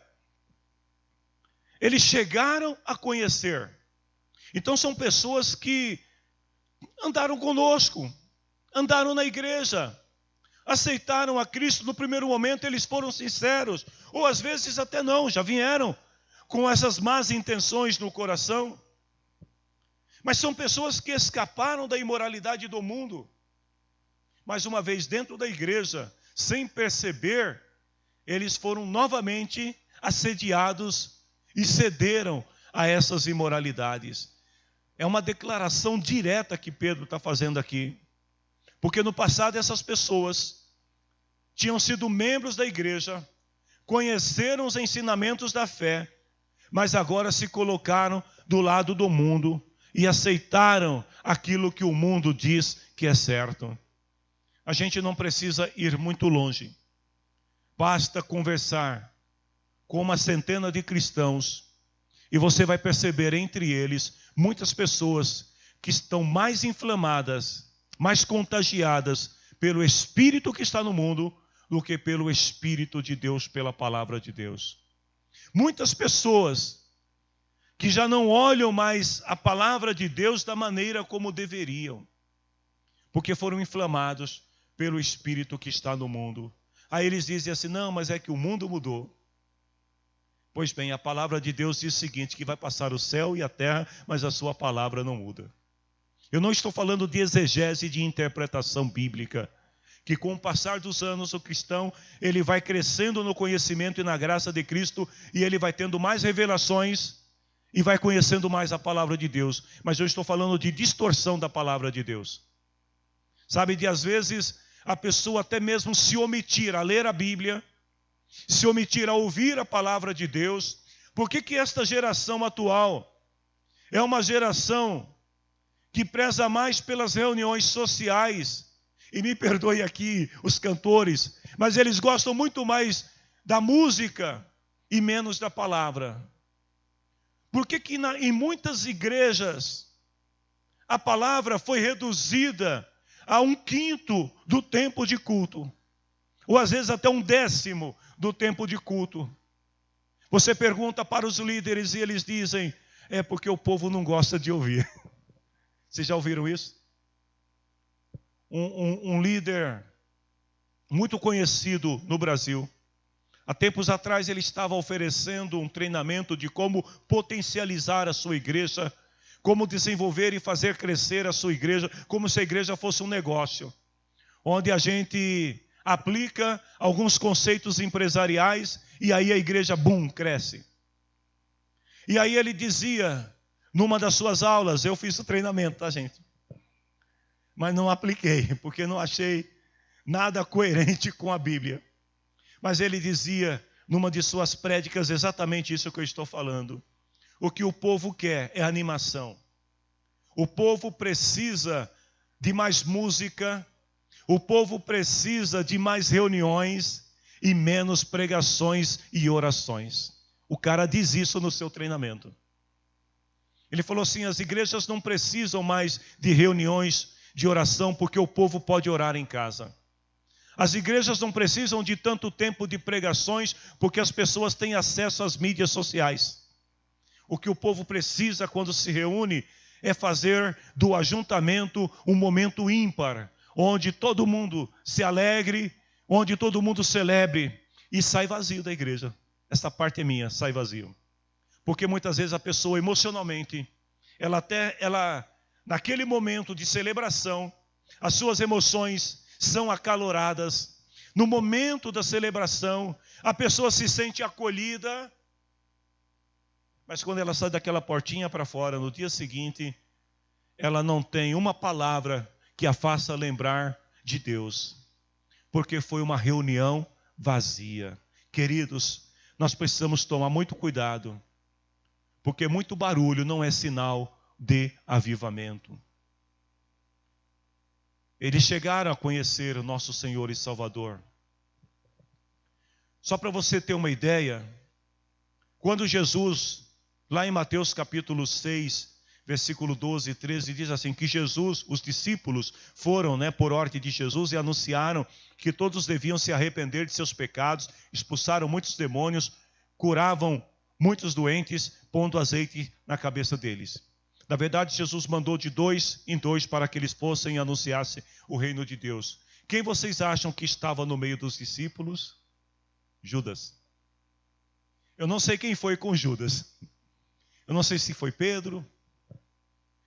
eles chegaram a conhecer, então são pessoas que andaram conosco, andaram na igreja, aceitaram a Cristo no primeiro momento, eles foram sinceros, ou às vezes até não, já vieram com essas más intenções no coração. Mas são pessoas que escaparam da imoralidade do mundo. Mas uma vez dentro da igreja, sem perceber, eles foram novamente assediados e cederam a essas imoralidades. É uma declaração direta que Pedro está fazendo aqui. Porque no passado essas pessoas tinham sido membros da igreja, conheceram os ensinamentos da fé, mas agora se colocaram do lado do mundo e aceitaram aquilo que o mundo diz que é certo. A gente não precisa ir muito longe. Basta conversar com uma centena de cristãos e você vai perceber entre eles muitas pessoas que estão mais inflamadas, mais contagiadas pelo Espírito que está no mundo do que pelo Espírito de Deus, pela palavra de Deus. Muitas pessoas que já não olham mais a palavra de Deus da maneira como deveriam, porque foram inflamados pelo Espírito que está no mundo. Aí eles dizem assim: não, mas é que o mundo mudou. Pois bem, a palavra de Deus diz o seguinte, que vai passar o céu e a terra, mas a sua palavra não muda. Eu não estou falando de exegese e de interpretação bíblica, que com o passar dos anos o cristão, ele vai crescendo no conhecimento e na graça de Cristo, e ele vai tendo mais revelações, e vai conhecendo mais a palavra de Deus. Mas eu estou falando de distorção da palavra de Deus. Sabe, de às vezes a pessoa até mesmo se omitir a ler a Bíblia, se omitir a ouvir a palavra de Deus. Por que esta geração atual é uma geração que preza mais pelas reuniões sociais? E me perdoe aqui os cantores, mas eles gostam muito mais da música e menos da palavra. Por que em muitas igrejas a palavra foi reduzida a 1/5 do tempo de culto? Ou às vezes até 1/10 do tempo de culto. Você pergunta para os líderes e eles dizem: é porque o povo não gosta de ouvir. Vocês já ouviram isso? Um líder muito conhecido no Brasil, há tempos atrás ele estava oferecendo um treinamento de como potencializar a sua igreja, como desenvolver e fazer crescer a sua igreja, como se a igreja fosse um negócio, onde a gente aplica alguns conceitos empresariais e aí a igreja, bum, cresce. E aí ele dizia, numa das suas aulas, eu fiz o treinamento, tá, gente? Mas não apliquei, porque não achei nada coerente com a Bíblia. Mas ele dizia, numa de suas prédicas, exatamente isso que eu estou falando. O que o povo quer é animação. O povo precisa de mais música, o povo precisa de mais reuniões e menos pregações e orações. O cara diz isso no seu treinamento. Ele falou assim, as igrejas não precisam mais de reuniões de oração, porque o povo pode orar em casa. As igrejas não precisam de tanto tempo de pregações, porque as pessoas têm acesso às mídias sociais. O que o povo precisa quando se reúne é fazer do ajuntamento um momento ímpar, onde todo mundo se alegre, onde todo mundo celebre, e sai vazio da igreja. Essa parte é minha, sai vazio. Porque muitas vezes a pessoa emocionalmente, ela naquele momento de celebração, as suas emoções são acaloradas. No momento da celebração, a pessoa se sente acolhida, Mas quando ela sai daquela portinha para fora, no dia seguinte, ela não tem uma palavra que a faça lembrar de Deus, porque foi uma reunião vazia. Queridos, nós precisamos tomar muito cuidado, porque muito barulho não é sinal de avivamento. Eles chegaram a conhecer o nosso Senhor e Salvador. Só para você ter uma ideia, quando Jesus, lá em Mateus capítulo 6, versículo 12 e 13, diz assim, que Jesus, os discípulos foram, por ordem de Jesus e anunciaram que todos deviam se arrepender de seus pecados, expulsaram muitos demônios, curavam muitos doentes, pondo azeite na cabeça deles. Na verdade, Jesus mandou de 2 em 2 para que eles fossem e anunciassem o reino de Deus. Quem vocês acham que estava no meio dos discípulos? Judas. Eu não sei quem foi com Judas. Eu não sei se foi Pedro.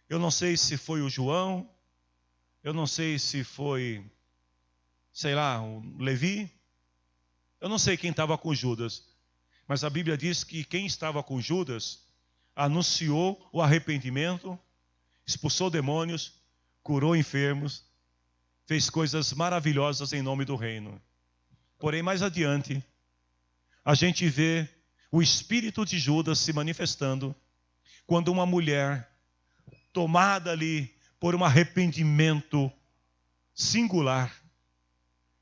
Eu não sei se foi o João. Eu não sei se foi, o Levi. Eu não sei quem estava com Judas. Mas a Bíblia diz que quem estava com Judas anunciou o arrependimento, expulsou demônios, curou enfermos, fez coisas maravilhosas em nome do reino. Porém, mais adiante, a gente vê o espírito de Judas se manifestando quando uma mulher, tomada ali por um arrependimento singular,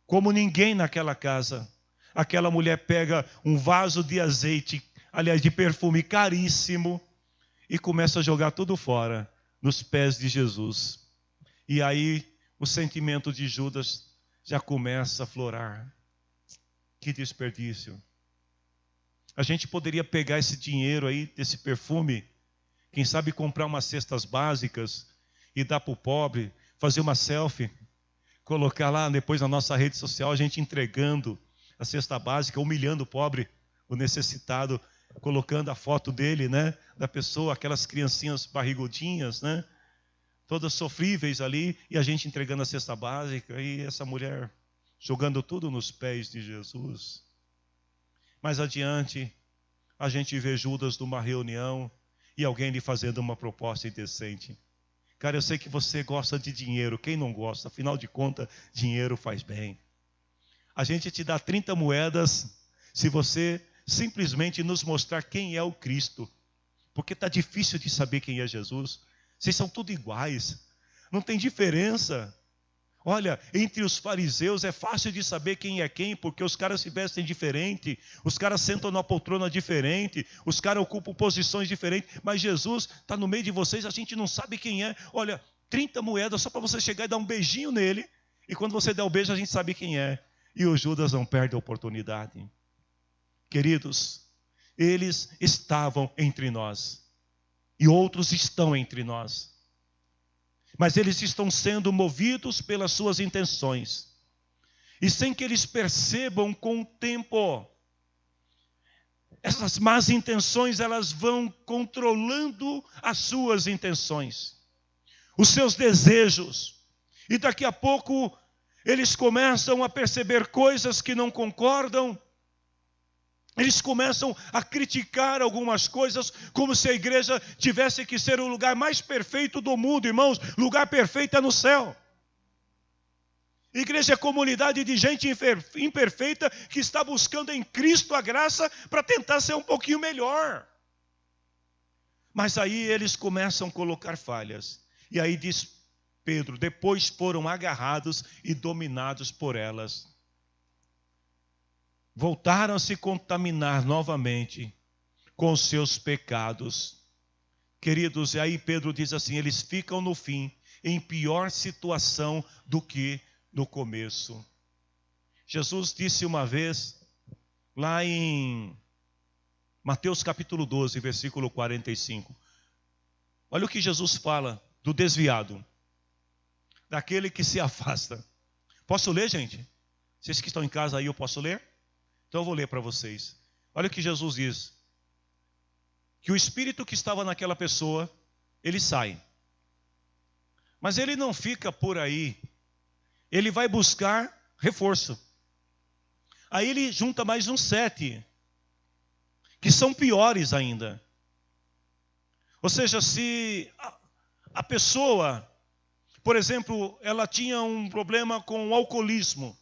como ninguém naquela casa, aquela mulher pega um vaso de azeite, de perfume caríssimo, e começa a jogar tudo fora, nos pés de Jesus. E aí o sentimento de Judas já começa a florar. Que desperdício. A gente poderia pegar esse dinheiro aí, desse perfume, quem sabe comprar umas cestas básicas e dar para o pobre, fazer uma selfie, colocar lá depois na nossa rede social, a gente entregando a cesta básica, humilhando o pobre, o necessitado, colocando a foto dele, da pessoa, aquelas criancinhas barrigudinhas, todas sofríveis ali, e a gente entregando a cesta básica, e essa mulher jogando tudo nos pés de Jesus. Mais adiante, a gente vê Judas numa reunião, e alguém lhe fazendo uma proposta indecente. Cara, eu sei que você gosta de dinheiro, quem não gosta? Afinal de contas, dinheiro faz bem. A gente te dá 30 moedas se você simplesmente nos mostrar quem é o Cristo. Porque está difícil de saber quem é Jesus. Vocês são tudo iguais. Não tem diferença. Olha, entre os fariseus é fácil de saber quem é quem, porque os caras se vestem diferente, os caras sentam numa poltrona diferente, os caras ocupam posições diferentes, mas Jesus está no meio de vocês, a gente não sabe quem é. Olha, 30 moedas só para você chegar e dar um beijinho nele, e quando você der o beijo a gente sabe quem é. E o Judas não perde a oportunidade. Queridos, eles estavam entre nós, e outros estão entre nós. Mas eles estão sendo movidos pelas suas intenções. E sem que eles percebam com o tempo, essas más intenções, elas vão controlando as suas intenções, os seus desejos. E daqui a pouco, eles começam a perceber coisas que não concordam. Eles começam a criticar algumas coisas, como se a igreja tivesse que ser o lugar mais perfeito do mundo, irmãos. Lugar perfeito é no céu. Igreja é comunidade de gente imperfeita que está buscando em Cristo a graça para tentar ser um pouquinho melhor. Mas aí eles começam a colocar falhas. E aí diz Pedro, depois foram agarrados e dominados por elas. Voltaram a se contaminar novamente com os seus pecados. Queridos, e aí Pedro diz assim, eles ficam no fim em pior situação do que no começo. Jesus disse uma vez, lá em Mateus capítulo 12, versículo 45. Olha o que Jesus fala do desviado, daquele que se afasta. Posso ler, gente? Vocês que estão em casa aí, eu posso ler? Então eu vou ler para vocês. Olha o que Jesus diz. Que o espírito que estava naquela pessoa, ele sai. Mas ele não fica por aí. Ele vai buscar reforço. Aí ele junta mais uns 7, que são piores ainda. Ou seja, se a pessoa, por exemplo, ela tinha um problema com o alcoolismo,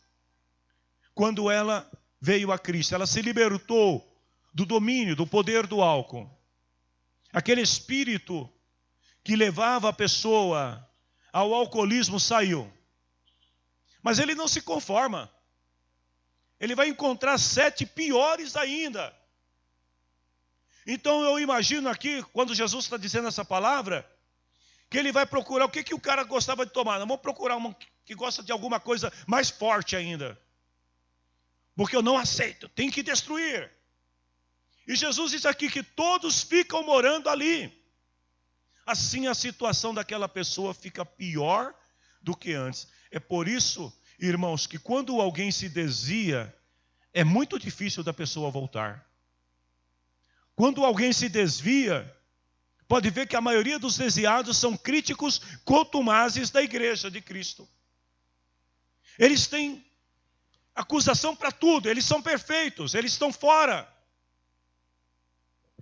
quando ela veio a Cristo, ela se libertou do domínio, do poder do álcool. Aquele espírito que levava a pessoa ao alcoolismo saiu. Mas ele não se conforma. Ele vai encontrar 7 piores ainda. Então eu imagino aqui, quando Jesus está dizendo essa palavra, que ele vai procurar o que o cara gostava de tomar. Nós vamos procurar uma que gosta de alguma coisa mais forte ainda. Porque eu não aceito, tem que destruir. E Jesus diz aqui que todos ficam morando ali. Assim a situação daquela pessoa fica pior do que antes. É por isso, irmãos, que quando alguém se desvia, é muito difícil da pessoa voltar. Quando alguém se desvia, pode ver que a maioria dos desviados são críticos contumazes da igreja de Cristo. Eles têm acusação para tudo, eles são perfeitos, eles estão fora.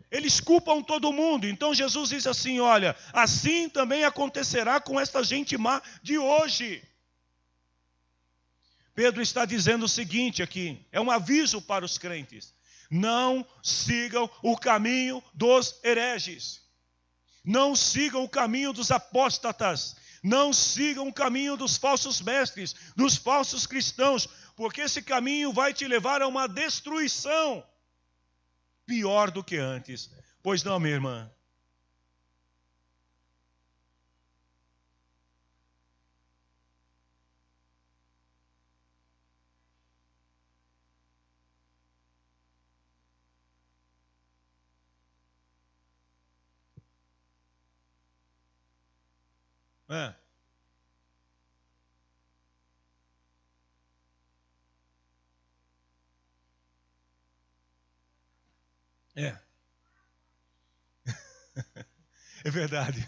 Eles culpam todo mundo. Então Jesus diz assim, olha, assim também acontecerá com esta gente má de hoje. Pedro está dizendo o seguinte aqui, é um aviso para os crentes. Não sigam o caminho dos hereges. Não sigam o caminho dos apóstatas. Não sigam o caminho dos falsos mestres, dos falsos cristãos, porque esse caminho vai te levar a uma destruição pior do que antes. Pois não, minha irmã? É. É. É verdade.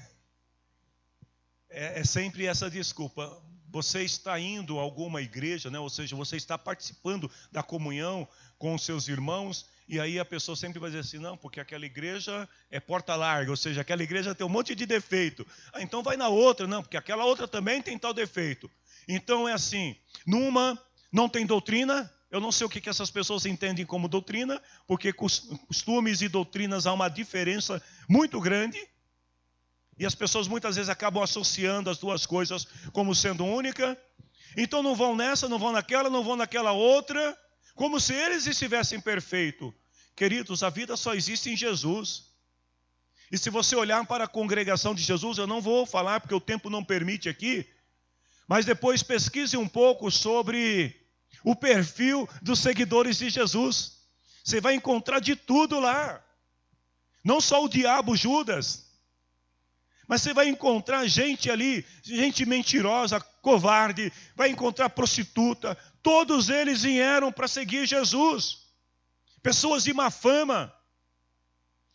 É sempre essa desculpa. Você está indo a alguma igreja, né? Ou seja, você está participando da comunhão com os seus irmãos, e aí a pessoa sempre vai dizer assim, não, porque aquela igreja é porta larga, ou seja, aquela igreja tem um monte de defeito. Ah, então vai na outra, não, porque aquela outra também tem tal defeito. Então é assim, numa não tem doutrina, eu não sei o que essas pessoas entendem como doutrina, porque costumes e doutrinas há uma diferença muito grande. E as pessoas muitas vezes acabam associando as duas coisas como sendo única. Então não vão nessa, não vão naquela outra, como se eles estivessem perfeitos. Queridos, a vida só existe em Jesus. E se você olhar para a congregação de Jesus, eu não vou falar porque o tempo não permite aqui, mas depois pesquise um pouco sobre o perfil dos seguidores de Jesus. Você vai encontrar de tudo lá. Não só o diabo Judas, mas você vai encontrar gente ali, gente mentirosa, covarde, vai encontrar prostituta. Todos eles vieram para seguir Jesus. Pessoas de má fama.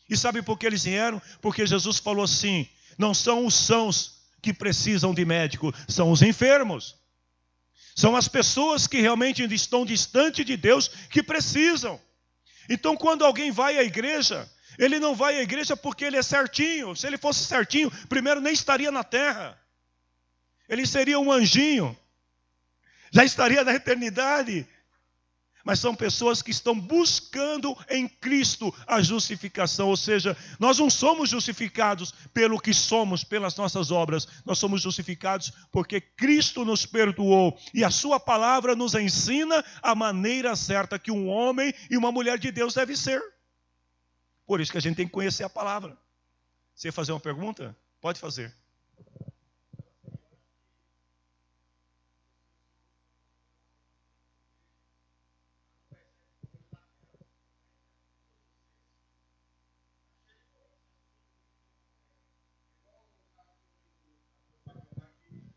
E sabe por que eles vieram? Porque Jesus falou assim, não são os sãos que precisam de médico, são os enfermos. São as pessoas que realmente estão distante de Deus que precisam. Então quando alguém vai à igreja, ele não vai à igreja porque ele é certinho. Se ele fosse certinho, primeiro nem estaria na terra. Ele seria um anjinho. Já estaria na eternidade. Mas são pessoas que estão buscando em Cristo a justificação. Ou seja, nós não somos justificados pelo que somos, pelas nossas obras. Nós somos justificados porque Cristo nos perdoou. E a sua palavra nos ensina a maneira certa que um homem e uma mulher de Deus deve ser. Por isso que a gente tem que conhecer a palavra. Você fazer uma pergunta? Pode fazer.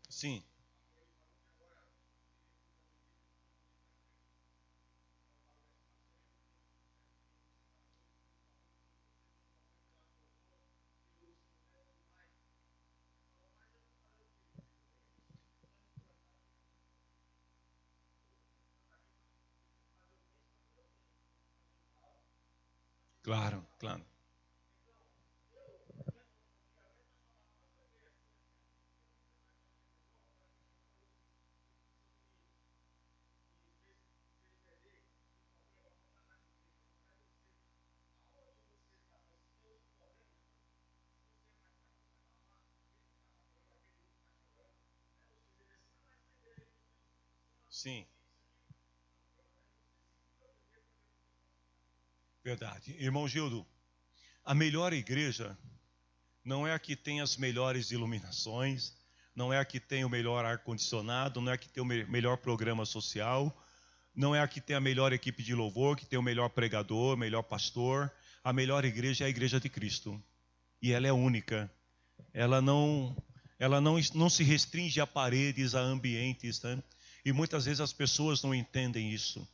Sim. Claro, claro. Sim. Verdade. Irmão Gildo, a melhor igreja não é a que tem as melhores iluminações, não é a que tem o melhor ar-condicionado, não é a que tem o melhor programa social, não é a que tem a melhor equipe de louvor, que tem o melhor pregador, o melhor pastor. A melhor igreja é a igreja de Cristo. E ela é única. Ela não se restringe a paredes, a ambientes, né? E muitas vezes as pessoas não entendem isso.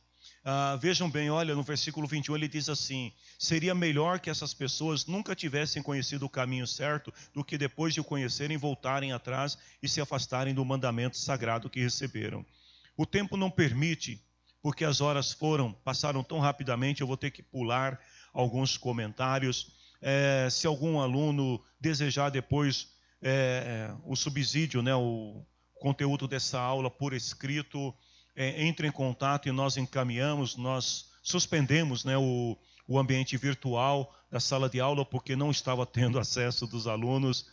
Vejam bem, olha, no versículo 21 ele diz assim: seria melhor que essas pessoas nunca tivessem conhecido o caminho certo, do que depois de o conhecerem voltarem atrás e se afastarem do mandamento sagrado que receberam. O tempo não permite, porque as horas passaram tão rapidamente, eu vou ter que pular alguns comentários. Se algum aluno desejar depois o subsídio, né, o conteúdo dessa aula por escrito, entre em contato e nós encaminhamos. Nós suspendemos, né, o ambiente virtual da sala de aula, porque não estava tendo acesso dos alunos.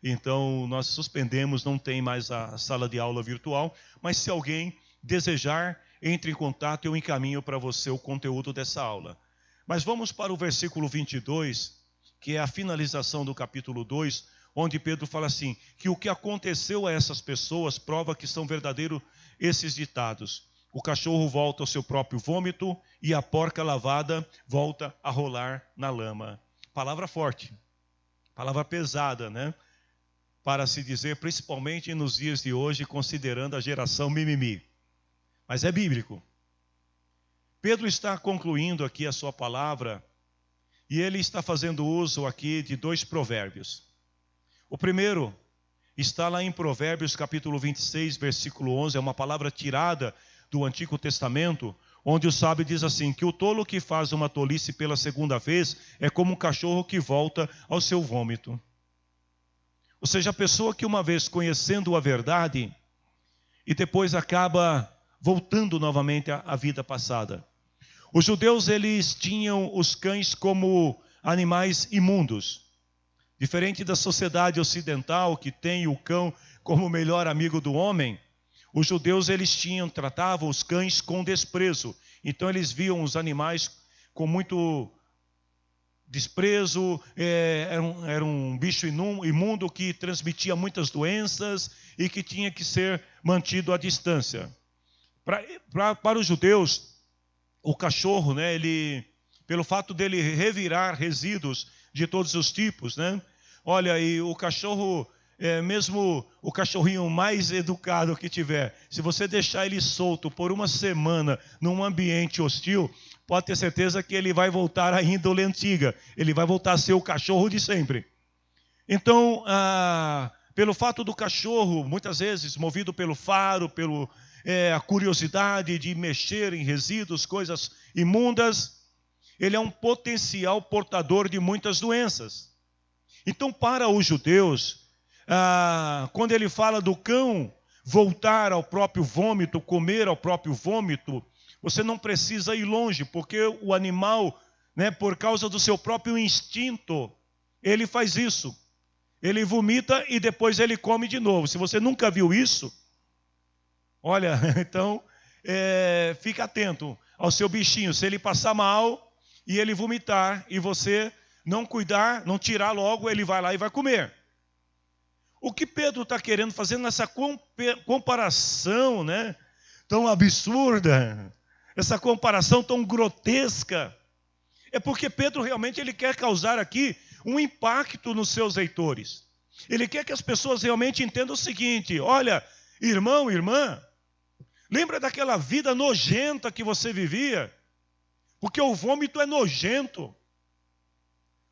Então nós suspendemos, não tem mais a sala de aula virtual. Mas se alguém desejar, entre em contato e eu encaminho para você o conteúdo dessa aula. Mas vamos para o versículo 22, que é a finalização do capítulo 2, onde Pedro fala assim, que o que aconteceu a essas pessoas prova que são verdadeiros esses ditados. O cachorro volta ao seu próprio vômito e a porca lavada volta a rolar na lama. Palavra forte, palavra pesada, né? Para se dizer, principalmente nos dias de hoje, considerando a geração mimimi. Mas é bíblico. Pedro está concluindo aqui a sua palavra e ele está fazendo uso aqui de 2 provérbios. O primeiro está lá em Provérbios capítulo 26, versículo 11, é uma palavra tirada do Antigo Testamento, onde o sábio diz assim, que o tolo que faz uma tolice pela segunda vez é como um cachorro que volta ao seu vômito. Ou seja, a pessoa que uma vez conhecendo a verdade e depois acaba voltando novamente à vida passada. Os judeus, eles tinham os cães como animais imundos. Diferente da sociedade ocidental, que tem o cão como o melhor amigo do homem, os judeus, eles tratavam os cães com desprezo. Então eles viam os animais com muito desprezo, era um bicho imundo que transmitia muitas doenças e que tinha que ser mantido à distância. Para os judeus, o cachorro, né, pelo fato dele revirar resíduos de todos os tipos, né? Olha, e o cachorro, mesmo o cachorrinho mais educado que tiver, se você deixar ele solto por uma semana num ambiente hostil, pode ter certeza que ele vai voltar à índole antiga. Ele vai voltar a ser o cachorro de sempre. Então, pelo fato do cachorro, muitas vezes, movido pelo faro, a curiosidade de mexer em resíduos, coisas imundas, ele é um potencial portador de muitas doenças. Então, para os judeus, quando ele fala do cão voltar ao próprio vômito, comer ao próprio vômito, você não precisa ir longe, porque o animal, né, por causa do seu próprio instinto, ele faz isso. Ele vomita e depois ele come de novo. Se você nunca viu isso, olha, então, fica atento ao seu bichinho. Se ele passar mal e ele vomitar e você não cuidar, não tirar logo, ele vai lá e vai comer. O que Pedro está querendo fazer nessa comparação, né, tão absurda, essa comparação tão grotesca, é porque Pedro realmente ele quer causar aqui um impacto nos seus leitores. Ele quer que as pessoas realmente entendam o seguinte: olha, irmão, irmã, lembra daquela vida nojenta que você vivia? Porque o vômito é nojento.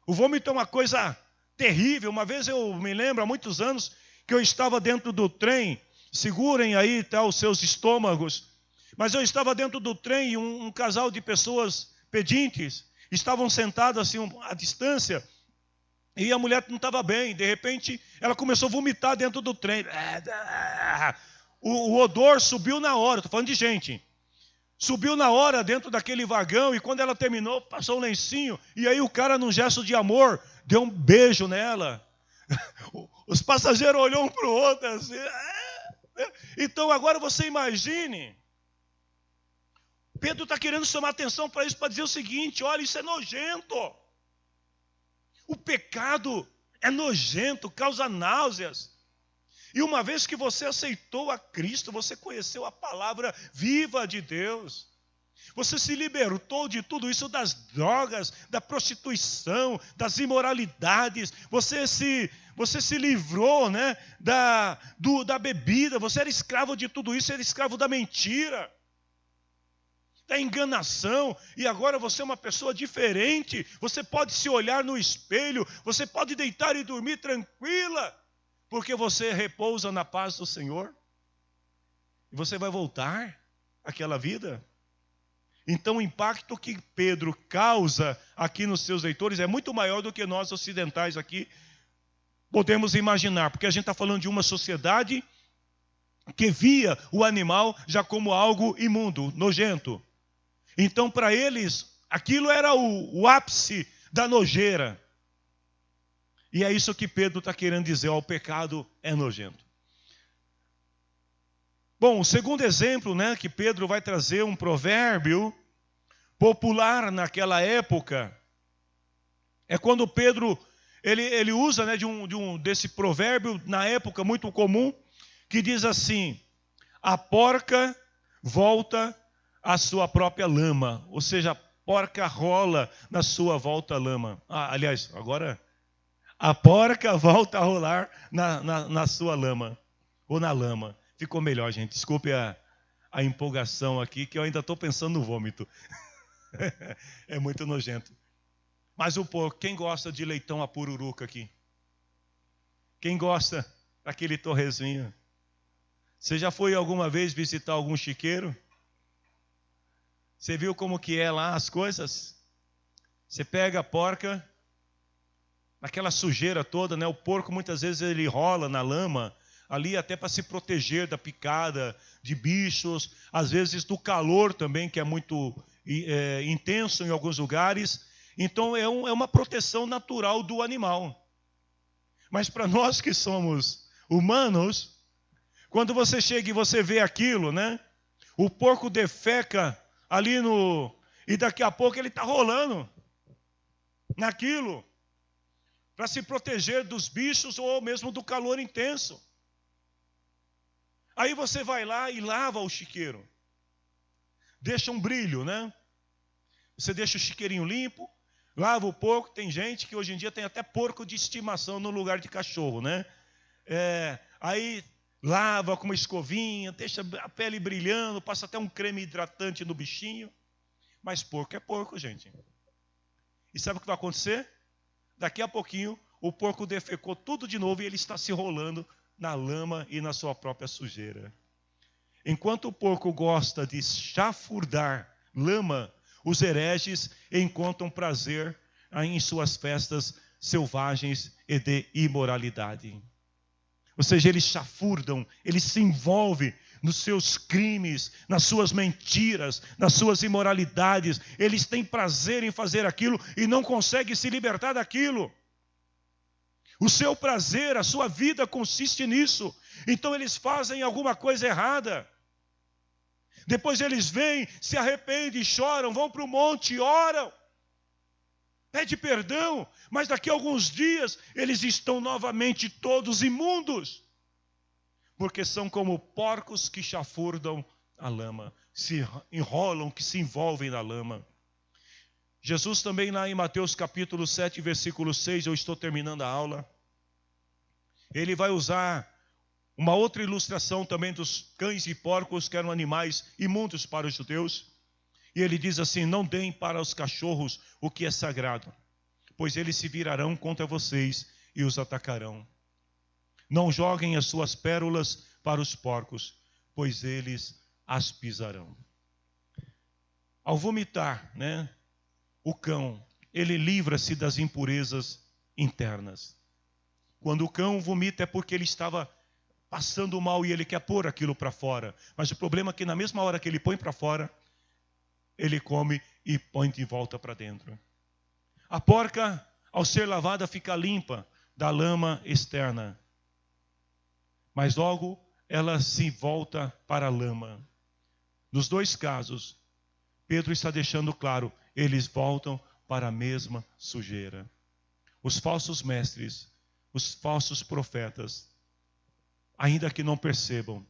O vômito é uma coisa terrível. Uma vez eu me lembro, há muitos anos, que eu estava dentro do trem. Segurem aí os seus estômagos. Mas eu estava dentro do trem e um casal de pessoas pedintes estavam sentadas assim à distância. E a mulher não estava bem. De repente, ela começou a vomitar dentro do trem. O odor subiu na hora. Estou falando de gente. Subiu na hora dentro daquele vagão e quando ela terminou, passou um lencinho. E aí o cara, num gesto de amor, deu um beijo nela. Os passageiros olhou um para o outro assim. Então agora você imagine Pedro está querendo chamar atenção para isso, para dizer o seguinte: olha, isso é nojento. O pecado é nojento, causa náuseas. E uma vez que você aceitou a Cristo, você conheceu a palavra viva de Deus. Você se libertou de tudo isso, das drogas, da prostituição, das imoralidades. Você se livrou, né, da bebida. Você era escravo de tudo isso, era escravo da mentira, da enganação. E agora você é uma pessoa diferente. Você pode se olhar no espelho. Você pode deitar e dormir tranquila, porque você repousa na paz do Senhor. E você vai voltar àquela vida. Então o impacto que Pedro causa aqui nos seus leitores é muito maior do que nós ocidentais aqui podemos imaginar. Porque a gente está falando de uma sociedade que via o animal já como algo imundo, nojento. Então para eles aquilo era o ápice da nojeira. E é isso que Pedro está querendo dizer: ó, o pecado é nojento. Bom, o segundo exemplo, né, que Pedro vai trazer, um provérbio popular naquela época, é quando Pedro ele usa, né, desse provérbio na época muito comum, que diz assim: a porca volta à sua própria lama, ou seja, a porca rola na sua volta lama. Aliás, agora a porca volta a rolar na sua lama, ou na lama. Ficou melhor, gente. Desculpe a empolgação aqui, que eu ainda estou pensando no vômito. É muito nojento. Mas o porco, quem gosta de leitão a pururuca aqui? Quem gosta daquele torresminho? Você já foi alguma vez visitar algum chiqueiro? Você viu como que é lá as coisas? Você pega a porca, naquela sujeira toda, né? O porco muitas vezes ele rola na lama, ali até para se proteger da picada de bichos, às vezes do calor também, que é muito intenso em alguns lugares. Então é uma proteção natural do animal. Mas para nós que somos humanos, quando você chega e você vê aquilo, né? O porco defeca ali e daqui a pouco ele está rolando naquilo, para se proteger dos bichos ou mesmo do calor intenso. Aí você vai lá e lava o chiqueiro. Deixa um brilho, né? Você deixa o chiqueirinho limpo, lava o porco. Tem gente que hoje em dia tem até porco de estimação no lugar de cachorro, né? Aí lava com uma escovinha, deixa a pele brilhando, passa até um creme hidratante no bichinho. Mas porco é porco, gente. E sabe o que vai acontecer? Daqui a pouquinho o porco defecou tudo de novo e ele está se rolando na lama e na sua própria sujeira. Enquanto o porco gosta de chafurdar lama, os hereges encontram prazer em suas festas selvagens e de imoralidade. Ou seja, eles chafurdam, eles se envolvem nos seus crimes, nas suas mentiras, nas suas imoralidades. Eles têm prazer em fazer aquilo e não conseguem se libertar daquilo. O seu prazer, a sua vida consiste nisso. Então eles fazem alguma coisa errada. Depois eles vêm, se arrependem, choram, vão para o monte, oram, pedem perdão, mas daqui a alguns dias eles estão novamente todos imundos, porque são como porcos que chafurdam a lama, se enrolam, que se envolvem na lama. Jesus também lá em Mateus capítulo 7, versículo 6, eu estou terminando a aula, ele vai usar uma outra ilustração também dos cães e porcos, que eram animais imundos para os judeus. E ele diz assim: não deem para os cachorros o que é sagrado, pois eles se virarão contra vocês e os atacarão. Não joguem as suas pérolas para os porcos, pois eles as pisarão. Ao vomitar, né, o cão, ele livra-se das impurezas internas. Quando o cão vomita é porque ele estava passando mal e ele quer pôr aquilo para fora. Mas o problema é que na mesma hora que ele põe para fora, ele come e põe de volta para dentro. A porca, ao ser lavada, fica limpa da lama externa. Mas logo ela se volta para a lama. Nos dois casos, Pedro está deixando claro, eles voltam para a mesma sujeira. Os falsos mestres, os falsos profetas, ainda que não percebam,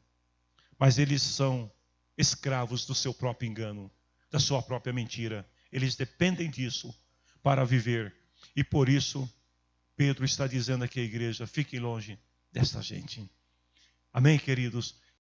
mas eles são escravos do seu próprio engano, da sua própria mentira. Eles dependem disso para viver. E por isso, Pedro está dizendo aqui à igreja, fiquem longe desta gente. Amém, queridos?